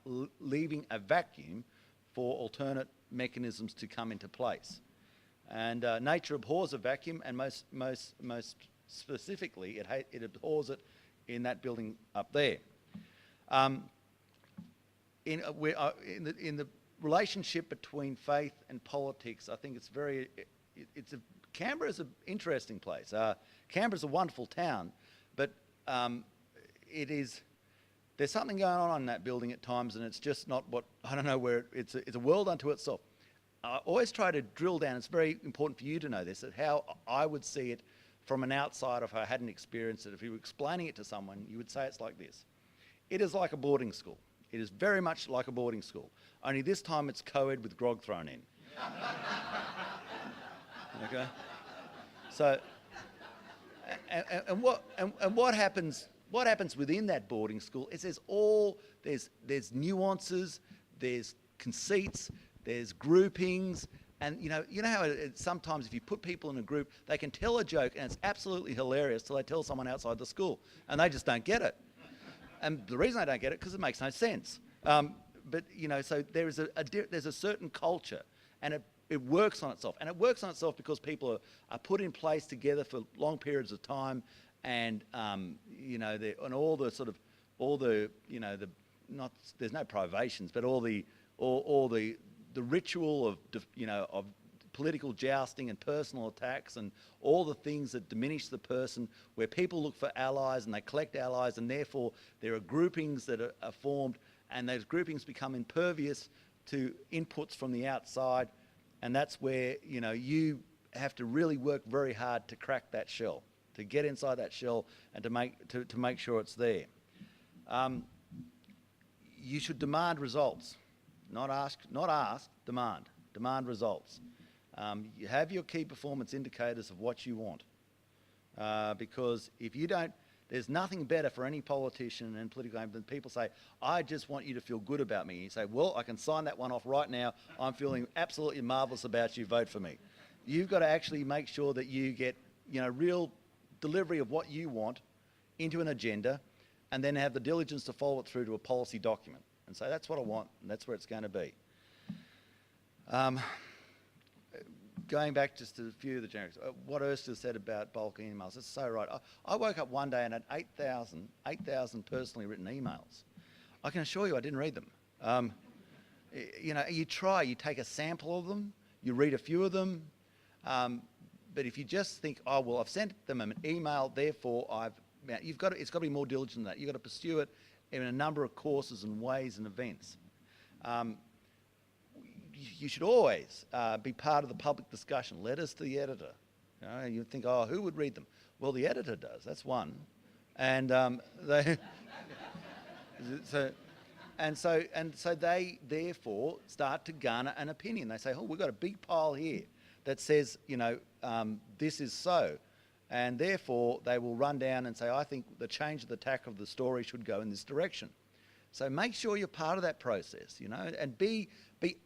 leaving a vacuum for alternate mechanisms to come into place. And nature abhors a vacuum, and most specifically, it abhors it in that building up there. In the relationship between faith and politics, I think Canberra is an interesting place. Canberra's a wonderful town, but there's something going on in that building at times, and it's just not what, I don't know where, it's a world unto itself. I always try to drill down, it's very important for you to know this, that how I would see it from an outsider if I hadn't experienced it. If you were explaining it to someone, you would say it's like this. It is like a boarding school. It is very much like a boarding school, only this time it's co-ed with grog thrown in. Okay? So, and what happens within that boarding school is there's nuances, there's conceits, there's groupings, and you know how sometimes if you put people in a group, they can tell a joke and it's absolutely hilarious till they tell someone outside the school, and they just don't get it. And the reason they don't get it because it makes no sense. But you know, so there's a certain culture, and it works on itself, and it works on itself because people are put in place together for long periods of time, and you know, there's no privations, but all the ritual of political jousting and personal attacks and all the things that diminish the person, where people look for allies and they collect allies, and therefore there are groupings that are formed, and those groupings become impervious to inputs from the outside, and that's where, you know, you have to really work very hard to crack that shell, to get inside that shell and to make sure it's there. You should demand results, not ask, demand results. You have your key performance indicators of what you want, because if you don't, there's nothing better for any politician and political aim than people say, I just want you to feel good about me. You say, well, I can sign that one off right now. I'm feeling absolutely marvellous about you. Vote for me. You've got to actually make sure that you get, you know, real delivery of what you want into an agenda, and then have the diligence to follow it through to a policy document. And so that's what I want, and that's where it's going to be. Going back just to a few of the generics, what Ursula said about bulk emails, it's so right. I woke up one day and had 8,000 personally written emails. I can assure you I didn't read them. You know, you take a sample of them, you read a few of them, but if you just think, oh, well, I've sent them an email, therefore it's got to be more diligent than that. You've got to pursue it in a number of courses and ways and events. You should always be part of the public discussion. Letters to the editor. You know, you think, oh, who would read them? Well, the editor does. That's one, and so they therefore start to garner an opinion. They say, oh, we've got a big pile here that says, you know, this is so, and therefore they will run down and say, I think the change of the tack of the story should go in this direction. So make sure you're part of that process, you know, and be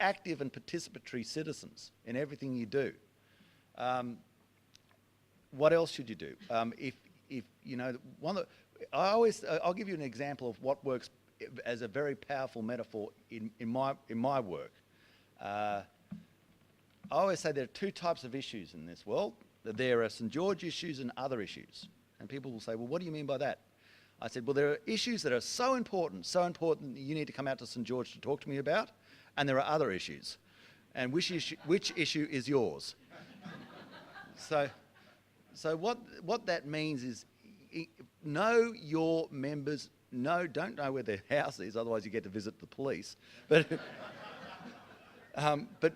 active and participatory citizens in everything you do. What else should you do? If you know, I'll give you an example of what works as a very powerful metaphor in my work. I always say there are two types of issues in this world. There are St George issues and other issues. And people will say, well, what do you mean by that? I said, well, there are issues that are so important that you need to come out to St George to talk to me about, and there are other issues. And which issue is yours? So what that means is, know your members. Don't know where their house is, otherwise you get to visit the police. But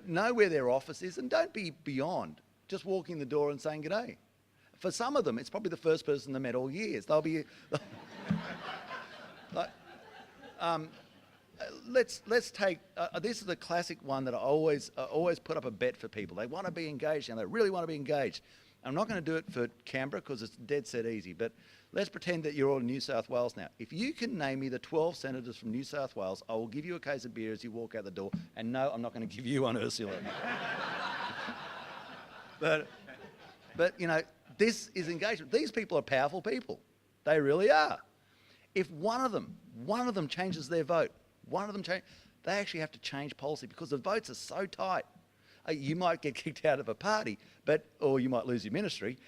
know where their office is, and don't be beyond just walking the door and saying g'day. For some of them, it's probably the first person they met all years. They'll be like, let's take this is a classic one that I always put up a bet for people. They want to be engaged, and they really want to be engaged. I'm not going to do it for Canberra because it's dead set easy, but let's pretend that you're all in New South Wales now. If you can name me the 12 senators from New South Wales, I will give you a case of beer as you walk out the door. And no, I'm not going to give you one, Ursula. But you know, this is engagement. These people are powerful people. They really are. If one of them changes their vote, they actually have to change policy because the votes are so tight. You might get kicked out of a party, or you might lose your ministry.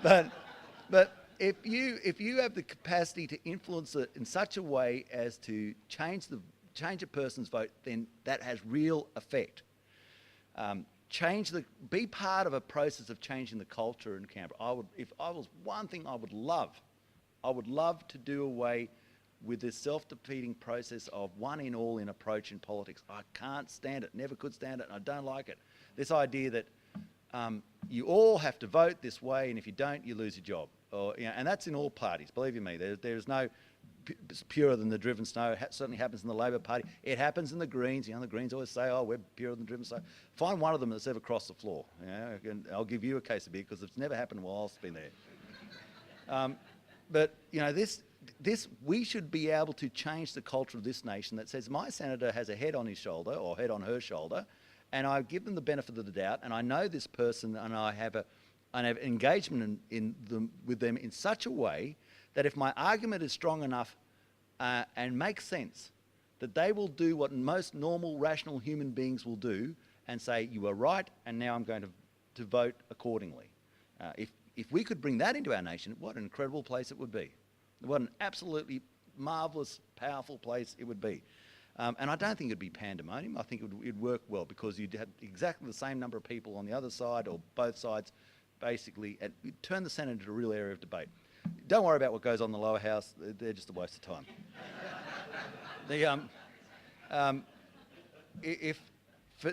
but if you have the capacity to influence it in such a way as to change a person's vote, then that has real effect. Be part of a process of changing the culture in Canberra. If I was one thing I would love to do away with this self-defeating process of one in all in approach in politics. I can't stand it, never could stand it, and I don't like it. This idea that you all have to vote this way, and if you don't, you lose your job. And that's in all parties, believe you me. There's no purer than the driven snow. It certainly happens in the Labor Party. It happens in the Greens. The Greens always say, oh, we're purer than the driven snow. Find one of them that's ever crossed the floor. And I'll give you a case of beer because it's never happened while I've been there. But we should be able to change the culture of this nation that says my senator has a head on his shoulder or head on her shoulder, and I give them the benefit of the doubt, and I know this person, and I have engagement with them in such a way that if my argument is strong enough and makes sense, that they will do what most normal, rational human beings will do and say, you are right, and now I'm going to vote accordingly. If we could bring that into our nation, what an incredible place it would be. What an absolutely marvellous, powerful place it would be. And I don't think it'd be pandemonium. I think it'd work well because you'd have exactly the same number of people on the other side or both sides, basically, and you'd turn the Senate into a real area of debate. Don't worry about what goes on in the lower house. They're just a waste of time.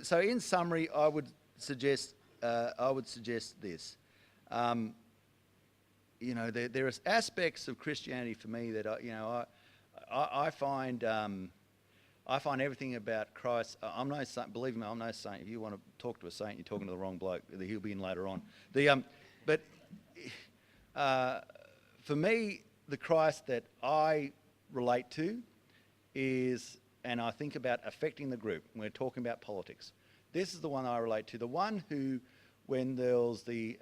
So in summary, I would suggest this. There are aspects of Christianity for me that I find everything about Christ. I'm no saint, believe me, I'm no saint. If you want to talk to a saint, you're talking to the wrong bloke. He'll be in later on. For me, the Christ that I relate to is, and I think about affecting the group. We're talking about politics. This is the one I relate to. The one who, when there was the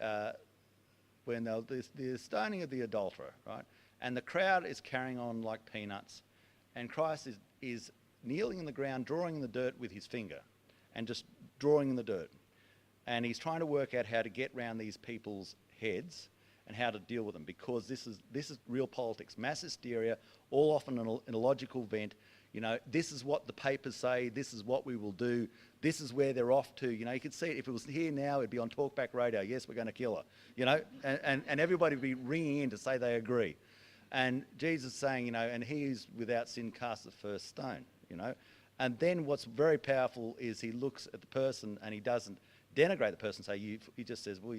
stoning of the adulterer, right, and the crowd is carrying on like peanuts, and Christ is kneeling in the ground, drawing in the dirt with his finger, and just drawing in the dirt, and he's trying to work out how to get round these people's heads and how to deal with them, because this is real politics, mass hysteria, all often in a logical vent. This is what the papers say, this is what we will do, this is where they're off to. You could see it. If it was here now, it'd be on talkback radio. Yes, we're going to kill her. And everybody would be ringing in to say they agree. And Jesus saying, and he who's without sin cast the first stone, And then what's very powerful is he looks at the person and he doesn't denigrate the person. He just says, well,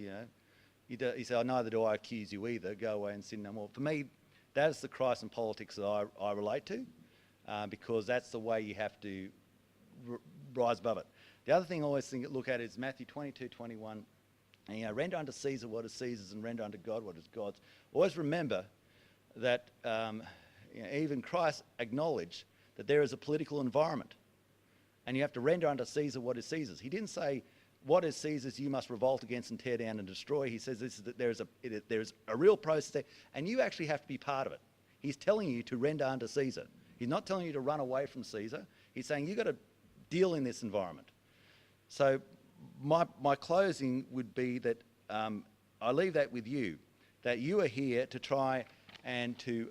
he said, neither do I accuse you either. Go away and sin no more. For me, that's the Christ in politics that I relate to. Because that's the way you have to rise above it. The other thing I always look at is Matthew 22:21. And, render unto Caesar what is Caesar's and render unto God what is God's. Always remember that even Christ acknowledged that there is a political environment and you have to render unto Caesar what is Caesar's. He didn't say what is Caesar's you must revolt against and tear down and destroy. He says that there is a real process there and you actually have to be part of it. He's telling you to render unto Caesar. He's not telling you to run away from Caesar. He's saying you've got to deal in this environment. So my closing would be that I leave that with you, that you are here to try and to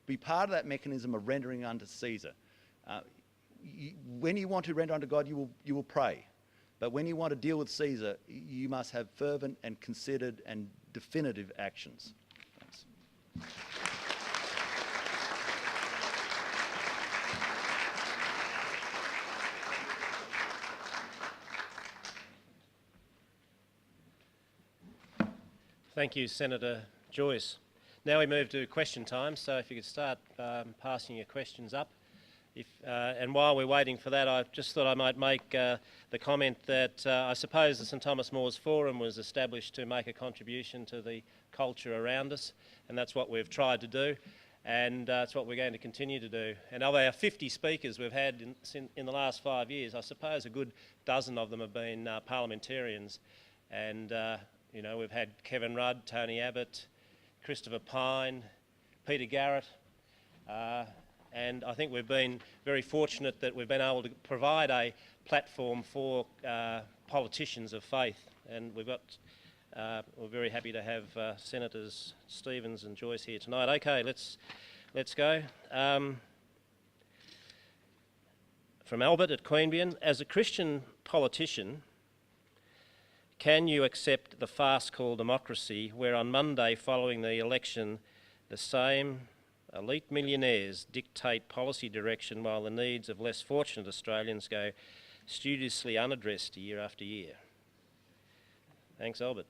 be part of that mechanism of rendering unto Caesar. When you want to render unto God, you will pray. But when you want to deal with Caesar, you must have fervent and considered and definitive actions. Thanks.
Thank you, Senator Joyce. Now we move to question time, so if you could start passing your questions up. And while we're waiting for that, I just thought I might make the comment that I suppose the St Thomas More's Forum was established to make a contribution to the culture around us, and that's what we've tried to do, and it's what we're going to continue to do. And of our 50 speakers we've had in the last 5 years, I suppose a good dozen of them have been parliamentarians, and we've had Kevin Rudd, Tony Abbott, Christopher Pyne, Peter Garrett, and I think we've been very fortunate that we've been able to provide a platform for politicians of faith. And we've got We're very happy to have Senators Stevens and Joyce here tonight. Okay, let's go. From Albert at Queanbeyan, as a Christian politician, can you accept the farce called democracy, where on Monday following the election, the same elite millionaires dictate policy direction while the needs of less fortunate Australians go studiously unaddressed year after year? Thanks, Albert.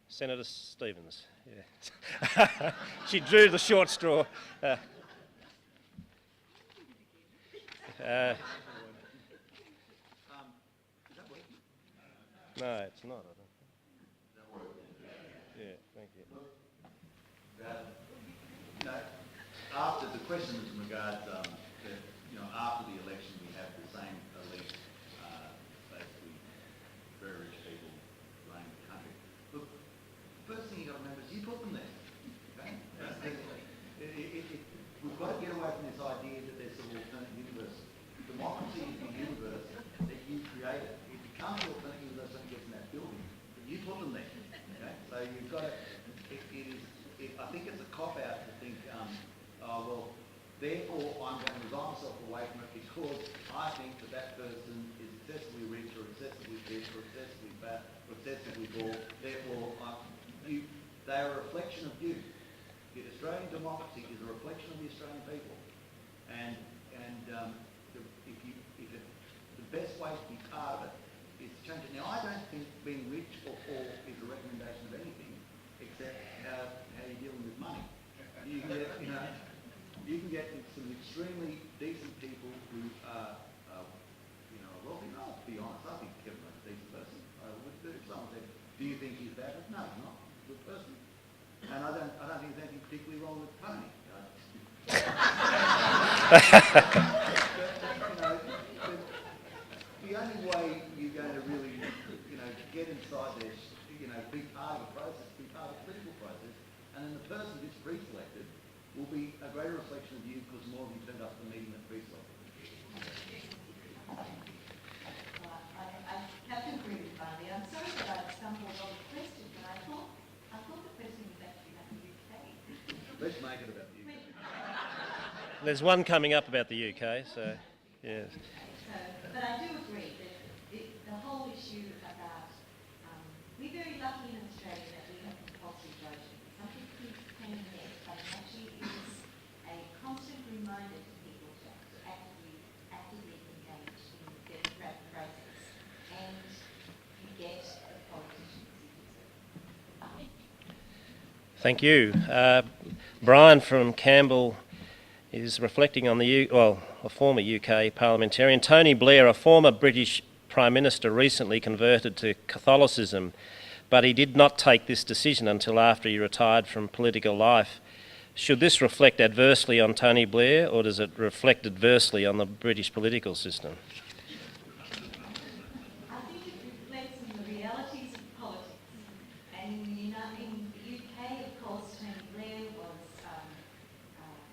Senator Stevens. Yeah. She drew the short straw. No, it's not. I don't think. Yeah, thank you.
After the question was in regards that, after the election we have the same elite, basically very rich people running the country. Look, the first thing you've got to remember is you put them there. Okay? We've got to get away from this idea that there's some alternate universe. Democracy is the universe that you created. It becomes the alternate universe when it gets in that building, but you put them there. Okay? So you've got to. I think it's a cop-out to think, therefore I'm going to resign myself away from it because I think that person is excessively rich or excessively fit or excessively fat or excessively bald. Therefore, they are a reflection of you. The Australian democracy is a reflection of the Australian people, and the best way to be part of it is to change it. Now, I don't think being rich or poor is a recommendation of anything except how you're dealing with money. You can get some extremely decent people who are, wealthy. No, to be honest, I think Kevin's a decent person. I would do. If someone said, "Do you think he's bad?" No, he's not. He's a good person. And I don't think there's anything particularly wrong with Tony. The only way you're going to really, get inside this, be part of the process, be part of the political process, and then the person who's pre-selected will be a greater reflection of you because more of you turned up to the meeting than pre-selected.
I have to agree with Barney. I'm sorry that I stumbled on the question, but I thought the question was actually about the UK.
Let's make it about the UK.
There's one coming up about the UK, so yes.
But I do agree that the whole issue about we're very lucky in Australia that we have compulsory voting. Some people keep saying yes, but it actually is a constant reminder to people to actively engage in the democratic process, and you get the politicians you deserve.
Thank you. Brian from Campbell is reflecting on a former UK parliamentarian. Tony Blair, a former British Prime Minister, recently converted to Catholicism, but he did not take this decision until after he retired from political life. Should this reflect adversely on Tony Blair, or does it reflect adversely on the British political system?
I think it reflects on the realities of politics. And in the UK, of course, Tony Blair was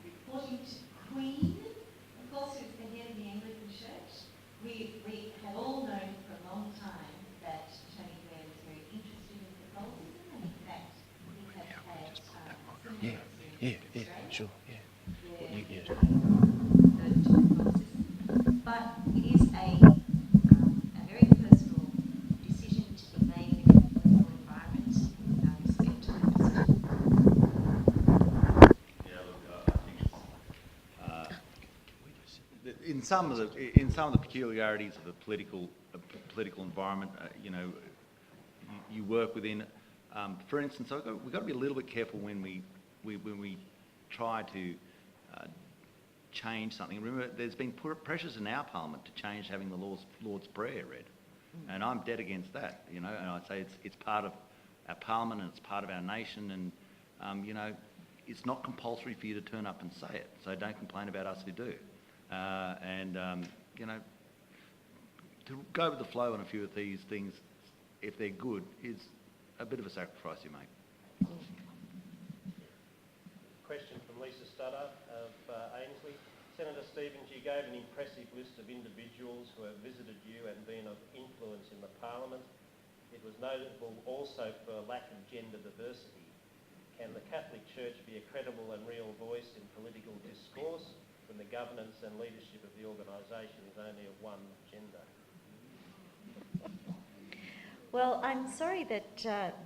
reporting to Queen. Of course, he was the head of the Anglican Church. We had all known for a long time that Tony Blair was very interested in Catholicism, and in fact, he had had
Sure, yeah.
But it is a very personal decision to be made in a political environment. I respect Tony's decision.
Yeah, look, I think in some of the peculiarities of the political environment, you work within. For instance, we've got to be a little bit careful when we try to change something. Remember, there's been pressures in our parliament to change having the Lord's Prayer read, and I'm dead against that. And I say it's part of our parliament and it's part of our nation, and it's not compulsory for you to turn up and say it. So don't complain about us who do. To go with the flow on a few of these things, if they're good, is a bit of a sacrifice you make.
Question from Lisa Studder of Ainslie. Senator Stevens, you gave an impressive list of individuals who have visited you and been of influence in the Parliament. It was notable also for lack of gender diversity. Can the Catholic Church be a credible and real voice in political discourse when the governance and leadership of the organisation is only of one gender?
Well, I'm sorry that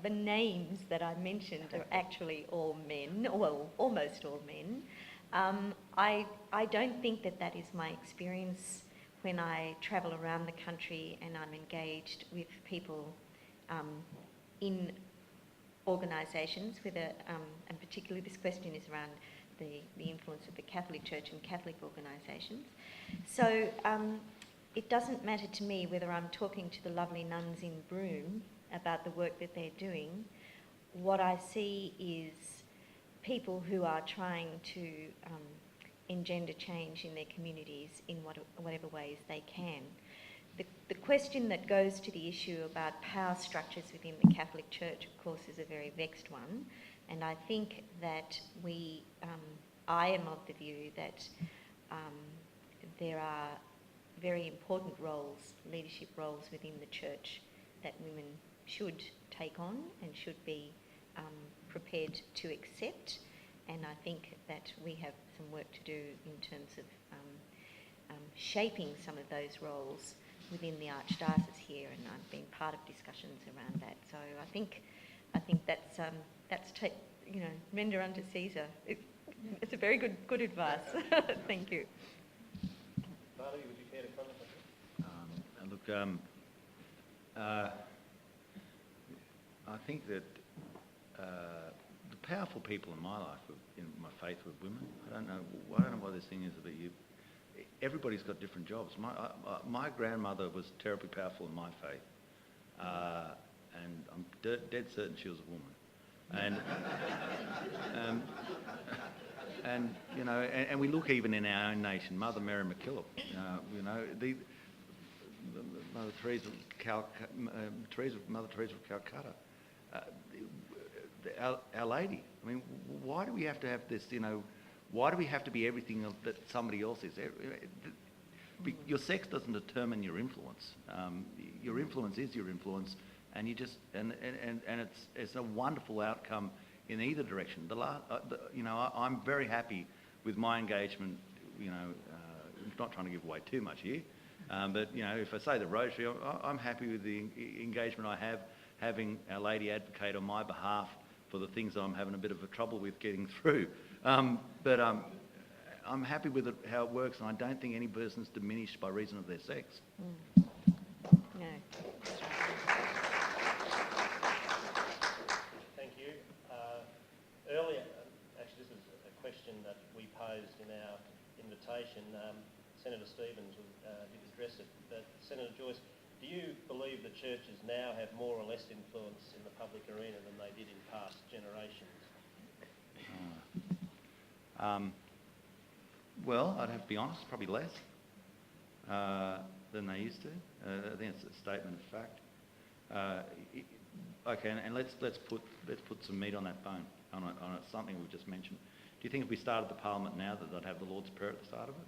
the names that I mentioned are actually all men, well, almost all men. I don't think that that is my experience when I travel around the country and I'm engaged with people in organisations, and particularly this question is around the influence of the Catholic Church and Catholic organisations. So it doesn't matter to me whether I'm talking to the lovely nuns in Broome about the work that they're doing. What I see is people who are trying to engender change in their communities in whatever ways they can. The question that goes to the issue about power structures within the Catholic Church, of course, is a very vexed one. And I think that I am of the view that there are very important roles, leadership roles within the church that women should take on and should be prepared to accept. And I think that we have some work to do in terms of shaping some of those roles within the Archdiocese here, and I've been part of discussions around that. So I think that's render unto Caesar. It's a very good advice. Thank you.
Barnaby, would you care to comment on that?
I think that the powerful people in my life, in my faith, were women. I don't know why this thing is, but everybody's got different jobs. My grandmother was terribly powerful in my faith, and I'm dead certain she was a woman. And we look even in our own nation, Mother Mary MacKillop, Mother Teresa of Calcutta, Our Lady. I mean, why do we have to have this? Why do we have to be everything that somebody else is? Your sex doesn't determine your influence. Your influence is your influence, and you just and it's a wonderful outcome in either direction. I'm very happy with my engagement. I'm not trying to give away too much here, but if I say the Rosary, I'm happy with the engagement I have, having Our Lady advocate on my behalf for the things that I'm having a bit of a trouble with getting through. But I'm happy with how it works, and I don't think any person's diminished by reason of their sex.
No.
Thank you. Earlier, actually this is a question that we posed in our invitation. Senator Stevens did address it, but Senator Joyce, do you believe the churches now have more or less influence in the public arena than they did in past generations?
Well, I'd have to be honest, probably less than they used to. I think it's a statement of fact. Okay, and let's put some meat on that bone, on something we've just mentioned. Do you think if we started the Parliament now that they'd have the Lord's Prayer at the start of it?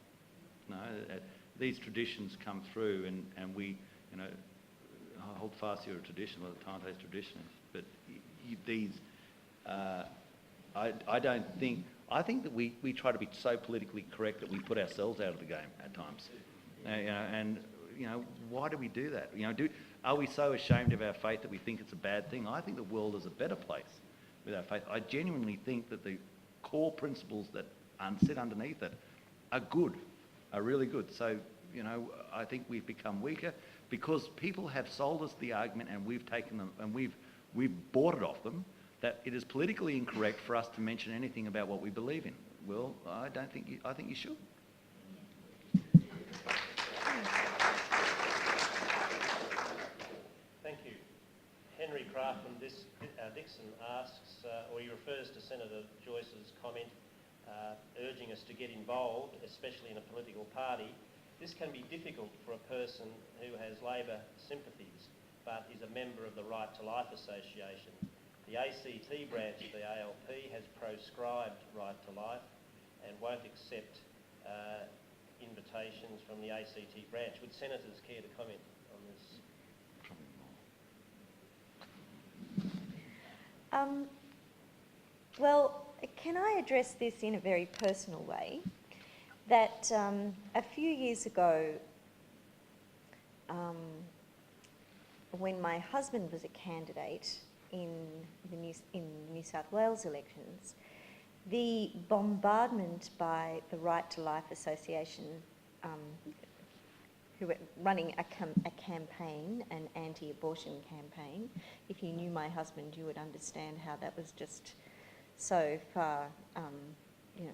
No, these traditions come through, and we, hold fast to your tradition, well, the Tante's tradition is. But I think that we try to be so politically correct that we put ourselves out of the game at times. Why do we do that? Are we so ashamed of our faith that we think it's a bad thing? I think the world is a better place with our faith. I genuinely think that the core principles that sit underneath it are good, are really good. So, I think we've become weaker because people have sold us the argument, and we've taken them and we've bought it off them, that it is politically incorrect for us to mention anything about what we believe in. Well, I think you should.
Thank you. Henry Craftman Dixon asks, or he refers to Senator Joyce's comment urging us to get involved, especially in a political party. This can be difficult for a person who has Labor sympathies but is a member of the Right to Life Association. The ACT branch of the ALP has proscribed Right to Life and won't accept invitations from the ACT branch. Would senators care to comment on this?
Probably more.
Well, can I address this in a very personal way? That a few years ago, when my husband was a candidate in the New South Wales elections, the bombardment by the Right to Life Association, who were running a campaign, an anti-abortion campaign. If you knew my husband, you would understand how that was just so far, you know,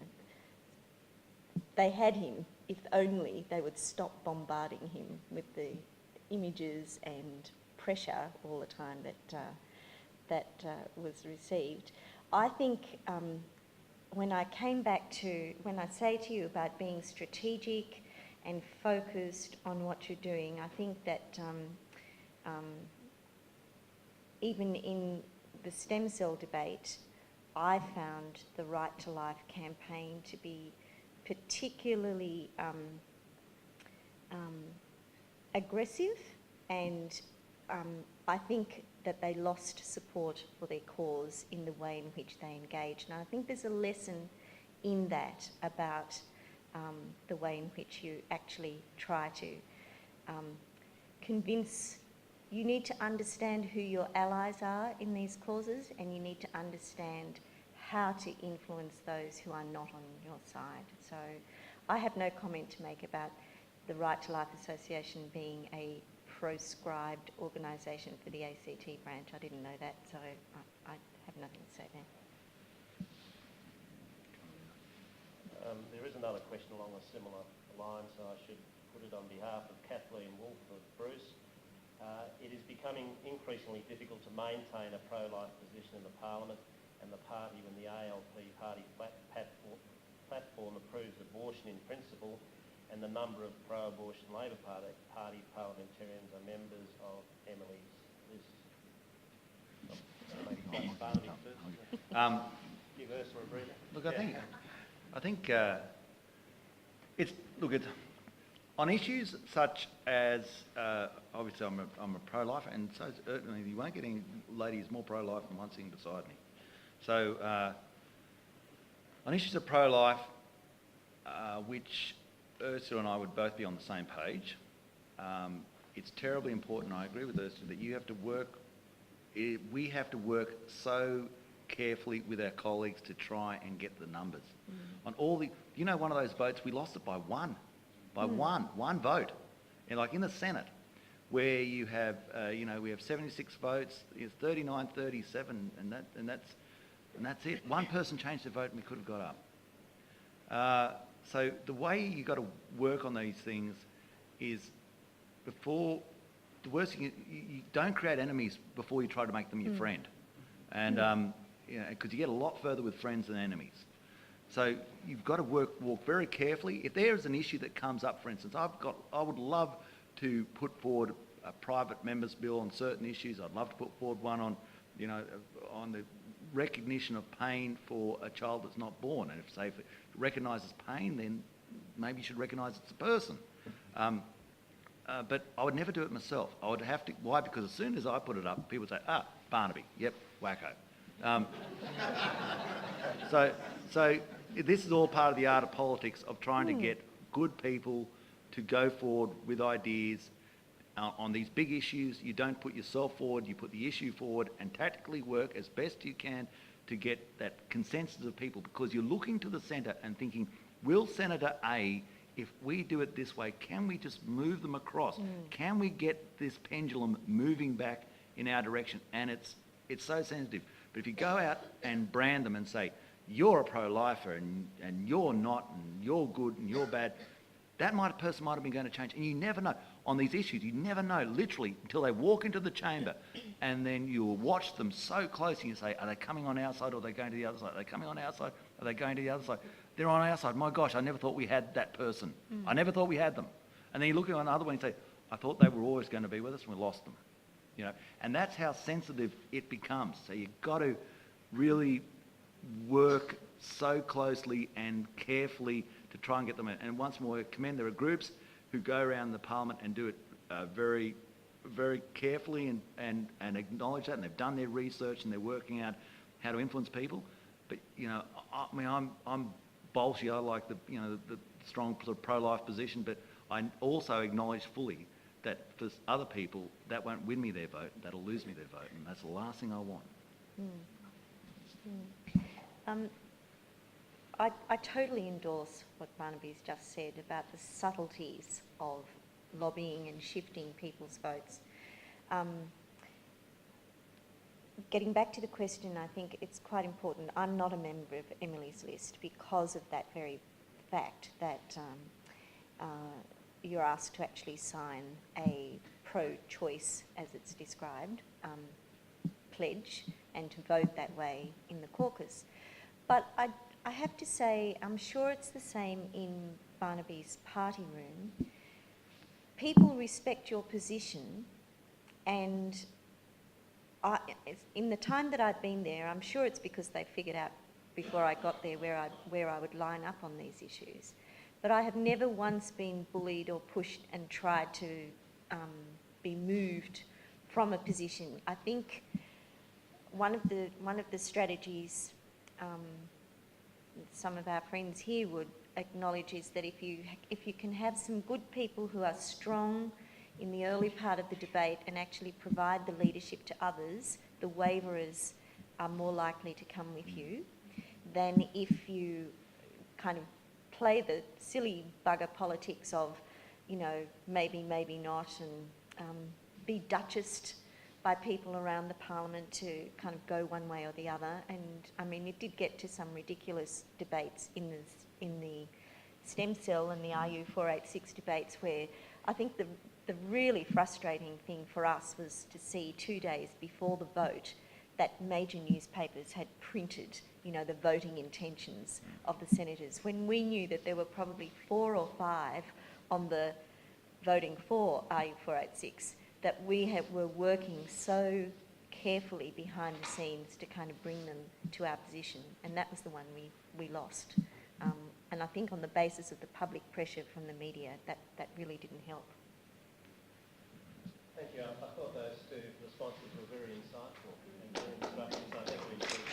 they had him, if only they would stop bombarding him with the images and pressure all the time that was received. I think when I say to you about being strategic and focused on what you're doing, I think that even in the stem cell debate, I found the Right to Life campaign to be particularly aggressive, and I think that they lost support for their cause in the way in which they engaged. And I think there's a lesson in that about the way in which you actually try to convince. You need to understand who your allies are in these causes, and you need to understand how to influence those who are not on your side. So I have no comment to make about the Right to Life Association being a proscribed organisation for the ACT branch. I didn't know that, so I have nothing to say there.
There is another question along a similar line, so I should put it on behalf of Kathleen Wolfe of Bruce. It is becoming increasingly difficult to maintain a pro-life position in the Parliament and the party when the ALP party platform approves abortion in principle, and the number of pro-abortion Labor Party parliamentarians are members of Emily's list. Maybe Barnaby first. Give Ursula a breather.
Look, I think it's on issues such as obviously I'm a pro-lifer, and so you won't get any ladies more pro-life than one sitting beside me. So on issues of pro-life, which Ursula and I would both be on the same page, it's terribly important. I agree with Ursula that you have to work. We have to work so carefully with our colleagues to try and get the numbers. On all the, one of those votes, we lost it by one vote, and like in the Senate, where you have, we have 76 votes, it's 39-37, and that's it. One person changed their vote, and we could have got up. So the way you got to work on these things is the worst thing, you don't create enemies before you try to make them your friend, and because you get a lot further with friends than enemies. So you've got to walk very carefully. If there is an issue that comes up, for instance, I would love to put forward a private members bill on certain issues. I'd love to put forward one on, on the recognition of pain for a child that's not born. And if it recognises pain, then maybe you should recognise it's a person. But I would never do it myself. I would have to. Why? Because as soon as I put it up, people say, Barnaby, yep, wacko. So this is all part of the art of politics of trying to get good people to go forward with ideas on these big issues. You don't put yourself forward, you put the issue forward and tactically work as best you can to get that consensus of people, because you're looking to the centre and thinking, will Senator A, if we do it this way, can we just move them across? Can we get this pendulum moving back in our direction? And it's so sensitive. But if you go out and brand them and say, you're a pro-lifer and you're not, and you're good and you're bad, that person might have been going to change. And you never know. On these issues, you never know, literally, until they walk into the chamber, and then you'll watch them so closely and you say, are they coming on our side or are they going to the other side? Are they coming on our side? Are they going to the other side? They're on our side. My gosh, I never thought we had that person. I never thought we had them. And then you look at another one and say, I thought they were always going to be with us and we lost them. And that's how sensitive it becomes. So you've got to really work so closely and carefully to try and get them in. And once more, I commend there are groups who go around the Parliament and do it very, very carefully and acknowledge that, and they've done their research and they're working out how to influence people. But I mean, I'm bolshy. I like the strong sort of pro-life position, but I also acknowledge fully that for other people that won't win me their vote, that'll lose me their vote, and that's the last thing I want.
I totally endorse what Barnaby's just said about the subtleties of lobbying and shifting people's votes. Getting back to the question, I think it's quite important. I'm not a member of Emily's List because of that very fact that you're asked to actually sign a pro-choice, as it's described, pledge, and to vote that way in the caucus. But I have to say, I'm sure it's the same in Barnaby's party room. People respect your position, and in the time that I've been there, I'm sure it's because they figured out before I got there where I would line up on these issues. But I have never once been bullied or pushed and tried to be moved from a position. I think one of the strategies some of our friends here would acknowledge is that if you can have some good people who are strong in the early part of the debate and actually provide the leadership to others, the waverers are more likely to come with you than if you kind of play the silly bugger politics of, maybe, maybe not, and be duchessed by people around the parliament to kind of go one way or the other. And I mean, it did get to some ridiculous debates in the stem cell and the RU486 debates, where I think the really frustrating thing for us was to see 2 days before the vote that major newspapers had printed, the voting intentions of the senators, when we knew that there were probably 4 or 5 on the voting for RU486, that were working so carefully behind the scenes to kind of bring them to our position, and that was the one we lost. And I think on the basis of the public pressure from the media, that really didn't help.
Thank you. I thought those two responses were very insightful and very instructive. I think we should.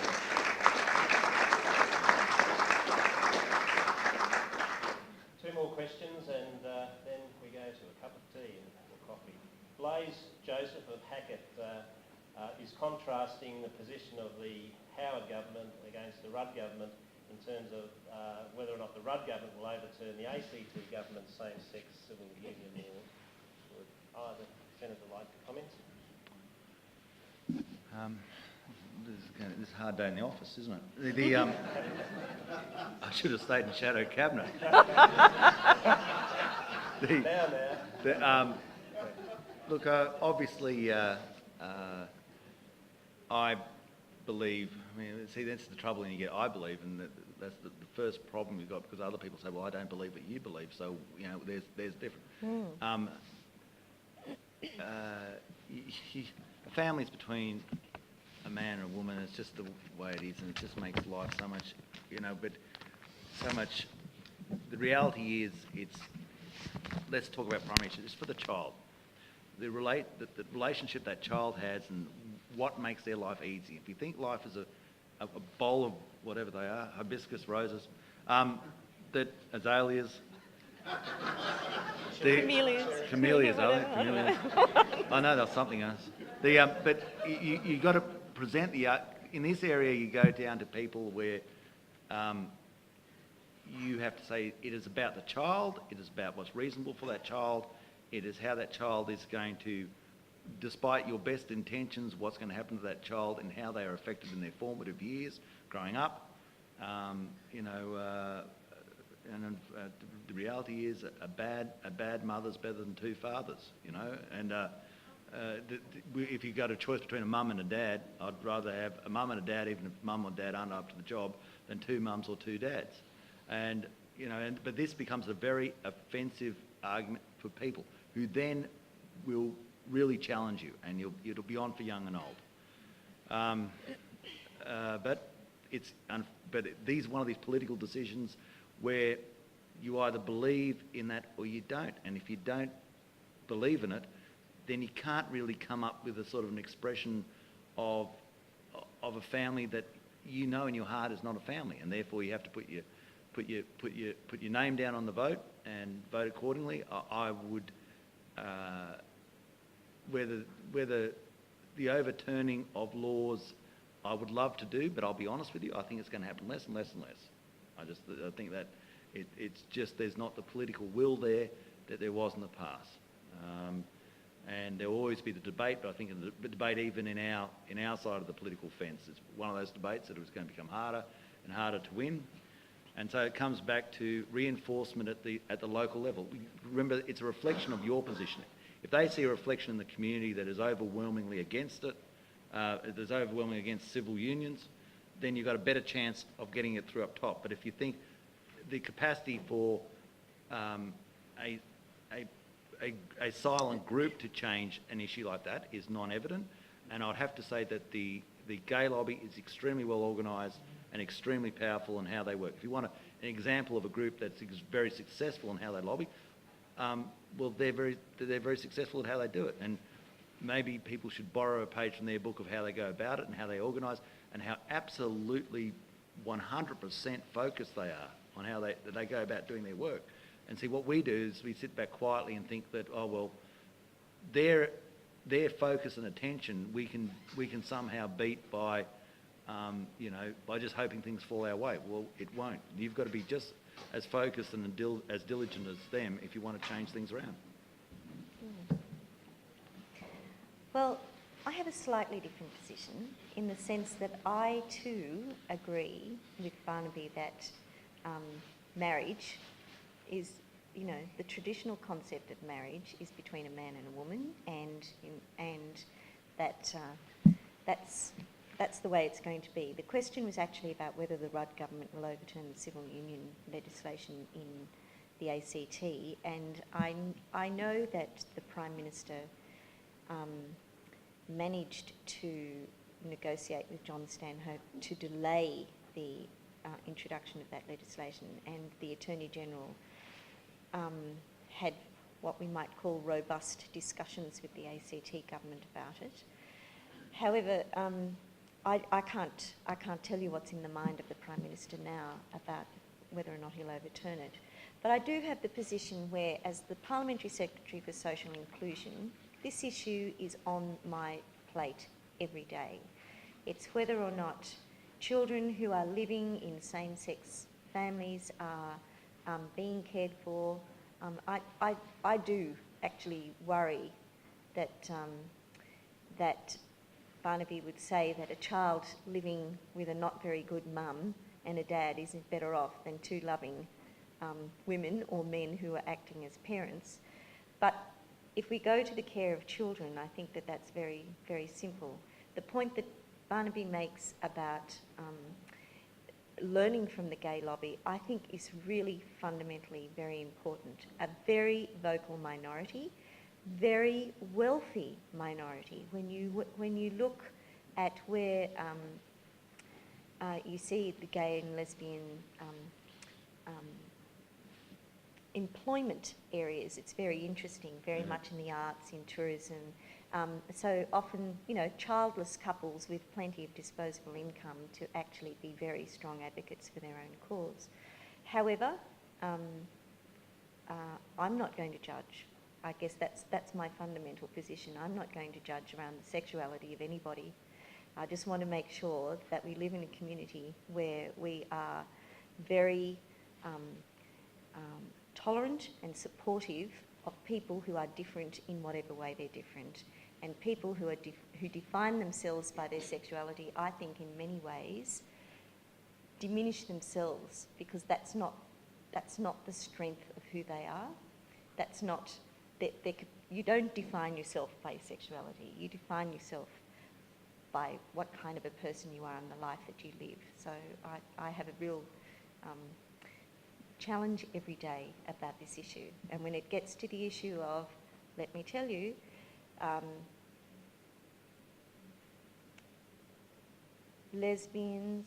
Two more questions, and then we go to a cup of tea or coffee. Blaise Joseph of Hackett is contrasting the position of the Howard government against the Rudd government in terms of whether or not the Rudd government will overturn the ACT government's same-sex civil union laws. Would either Senator like to comment?
This is a hard day in the office, isn't it? I should have stayed in shadow cabinet. Look, obviously, I believe. I mean, see, that's the trouble when you get. I believe, and that's the first problem you've got, because other people say, "Well, I don't believe what you believe." So there's different. Families between a man and a woman, it's just the way it is, and it just makes life so much, but so much. The reality is, let's talk about primary issues. It's for the child. The relationship that child has and what makes their life easy. If you think life is a bowl of whatever they are, hibiscus roses, that azaleas, camellias, are they? Camellias. I know there's something else. But you got to present in this area. You go down to people where you have to say it is about the child. It is about what's reasonable for that child. It is how that child is going to, despite your best intentions, what's going to happen to that child and how they are affected in their formative years, growing up. The reality is a bad mother's better than 2 fathers, and if you got a choice between a mum and a dad, I'd rather have a mum and a dad, even if mum or dad aren't up to the job, than 2 mums or 2 dads. And but this becomes a very offensive argument for people who then will really challenge you, and it'll be on for young and old. But these one of these political decisions where you either believe in that or you don't, and if you don't believe in it, then you can't really come up with a sort of an expression of a family that you know in your heart is not a family, and therefore you have to put your name down on the vote and vote accordingly. I would, whether the overturning of laws, I would love to do, but I'll be honest with you, I think it's going to happen less and less and less. I think that it's just there's not the political will there that there was in the past. And there will always be the debate, but I think the debate even in our side of the political fence is one of those debates that it was going to become harder and harder to win. And so it comes back to reinforcement at the local level. Remember, it's a reflection of your position. If they see a reflection in the community that is overwhelmingly against it, that's overwhelmingly against civil unions, then you've got a better chance of getting it through up top. But if you think the capacity for a silent group to change an issue like that is non-evident, and I'd have to say that the gay lobby is extremely well organised and extremely powerful in how they work. If you want an example of a group that's very successful in how they lobby, well, they're very successful at how they do it, and maybe people should borrow a page from their book of how they go about it and how they organise and how absolutely 100% focused they are on how they go about doing their work. And see, what we do is we sit back quietly and think that, oh well, their focus and attention we can somehow beat by, by just hoping things fall our way. Well, it won't. You've got to be just as focused and as diligent as them if you want to change things around.
Well, I have a slightly different position in the sense that I too agree with Barnaby that marriage is, the traditional concept of marriage is between a man and a woman, and that's the way it's going to be. The question was actually about whether the Rudd government will overturn the civil union legislation in the ACT, and I know that the Prime Minister managed to negotiate with John Stanhope to delay the introduction of that legislation, and the Attorney General had what we might call robust discussions with the ACT government about it. However, I can't tell you what's in the mind of the Prime Minister now about whether or not he'll overturn it. But I do have the position where, as the Parliamentary Secretary for Social Inclusion, this issue is on my plate every day. It's whether or not children who are living in same-sex families are being cared for. I do actually worry that that Barnaby would say that a child living with a not very good mum and a dad isn't better off than two loving women or men who are acting as parents. But if we go to the care of children, I think that that's very, very simple. The point that Barnaby makes about learning from the gay lobby, I think is really fundamentally very important. A very vocal minority, very wealthy minority. When you look at where you see the gay and lesbian employment areas, it's very interesting, very much in the arts, in tourism. So often, childless couples with plenty of disposable income to actually be very strong advocates for their own cause. However, I'm not going to judge. I guess that's my fundamental position. I'm not going to judge around the sexuality of anybody. I just want to make sure that we live in a community where we are very tolerant and supportive of people who are different in whatever way they're different. And people who define themselves by their sexuality, I think in many ways, diminish themselves, because that's not the strength of who they are. That's not, you don't define yourself by sexuality. You define yourself by what kind of a person you are and the life that you live. So I have a real challenge every day about this issue. And when it gets to the issue of, let me tell you, lesbian,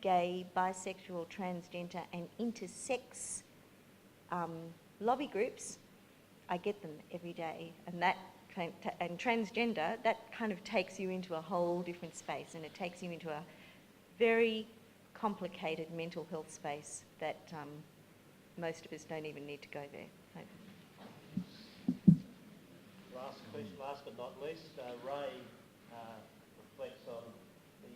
gay, bisexual, transgender and intersex lobby groups, I get them every day, and that and transgender, that kind of takes you into a whole different space, and it takes you into a very complicated mental health space that most of us don't even need to go there.
Last question, last but not least, Ray reflects on the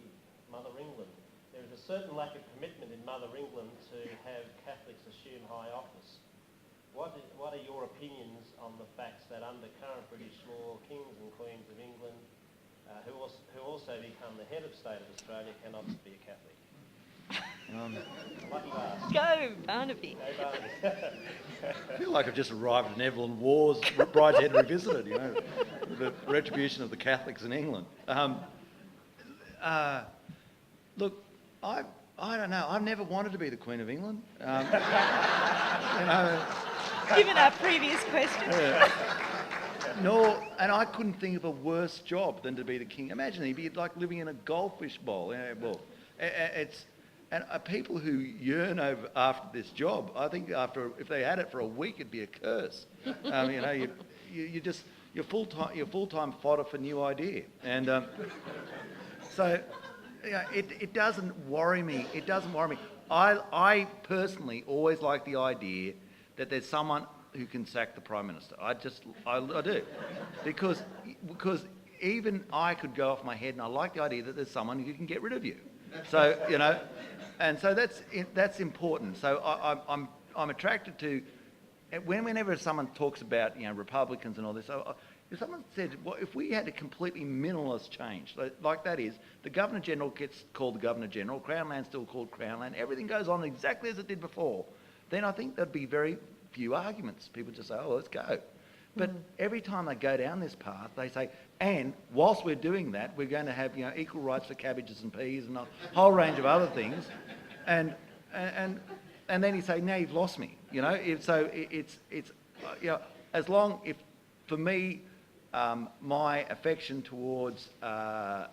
Mother England. There is a certain lack of commitment in Mother England to have Catholics assume high office. What are your opinions on the facts that under current British law, kings and queens of England, who also become the head of state of Australia, cannot be a Catholic? Lucky last.
Go, Barnaby.
Go, Barnaby.
I feel like I've just arrived at Evelyn Waugh's Brideshead Revisited, you know, the retribution of the Catholics in England. Look, I don't know. I've never wanted to be the Queen of England. You know,
Given our previous question.
and I couldn't think of a worse job than to be the king. Imagine he'd be like living in a goldfish bowl. People who yearn after this job, I think if they had it for a week, it'd be a curse. You know, you're full-time fodder for new idea, and so yeah, it doesn't worry me. It doesn't worry me. I personally always like the idea that there's someone who can sack the Prime Minister. I do, because even I could go off my head, and I like the idea that there's someone who can get rid of you. So you know, and so that's important. So I'm attracted to whenever someone talks about, you know, Republicans and all this. If someone said, well, if we had a completely minimalist change, like that is, the Governor-General gets called the Governor-General, Crown Land's still called Crown Land, everything goes on exactly as it did before, then I think there'd be very few arguments. People just say, oh, let's go. But every time they go down this path, they say, and whilst we're doing that, we're going to have, you know, equal rights for cabbages and peas and a whole range of other things. And then you say, now you've lost me, you know. It's you know, as long, if for me, my affection towards the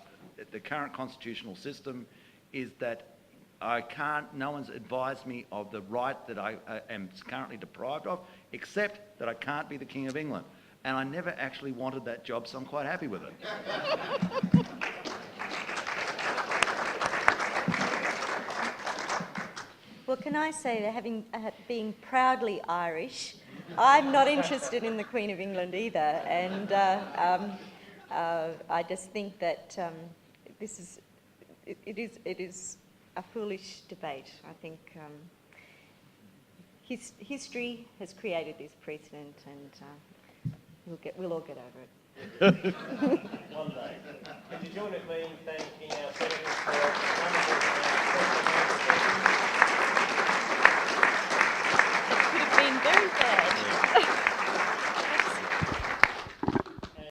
current constitutional system is that no one's advised me of the right that I am currently deprived of, except that I can't be the King of England. And I never actually wanted that job, so I'm quite happy with it.
Well, can I say that being proudly Irish, I'm not interested in the Queen of England either, and I just think that it is a foolish debate. I think history has created this precedent, and we'll all get over it.
One day. Could you join with me in thanking our senators for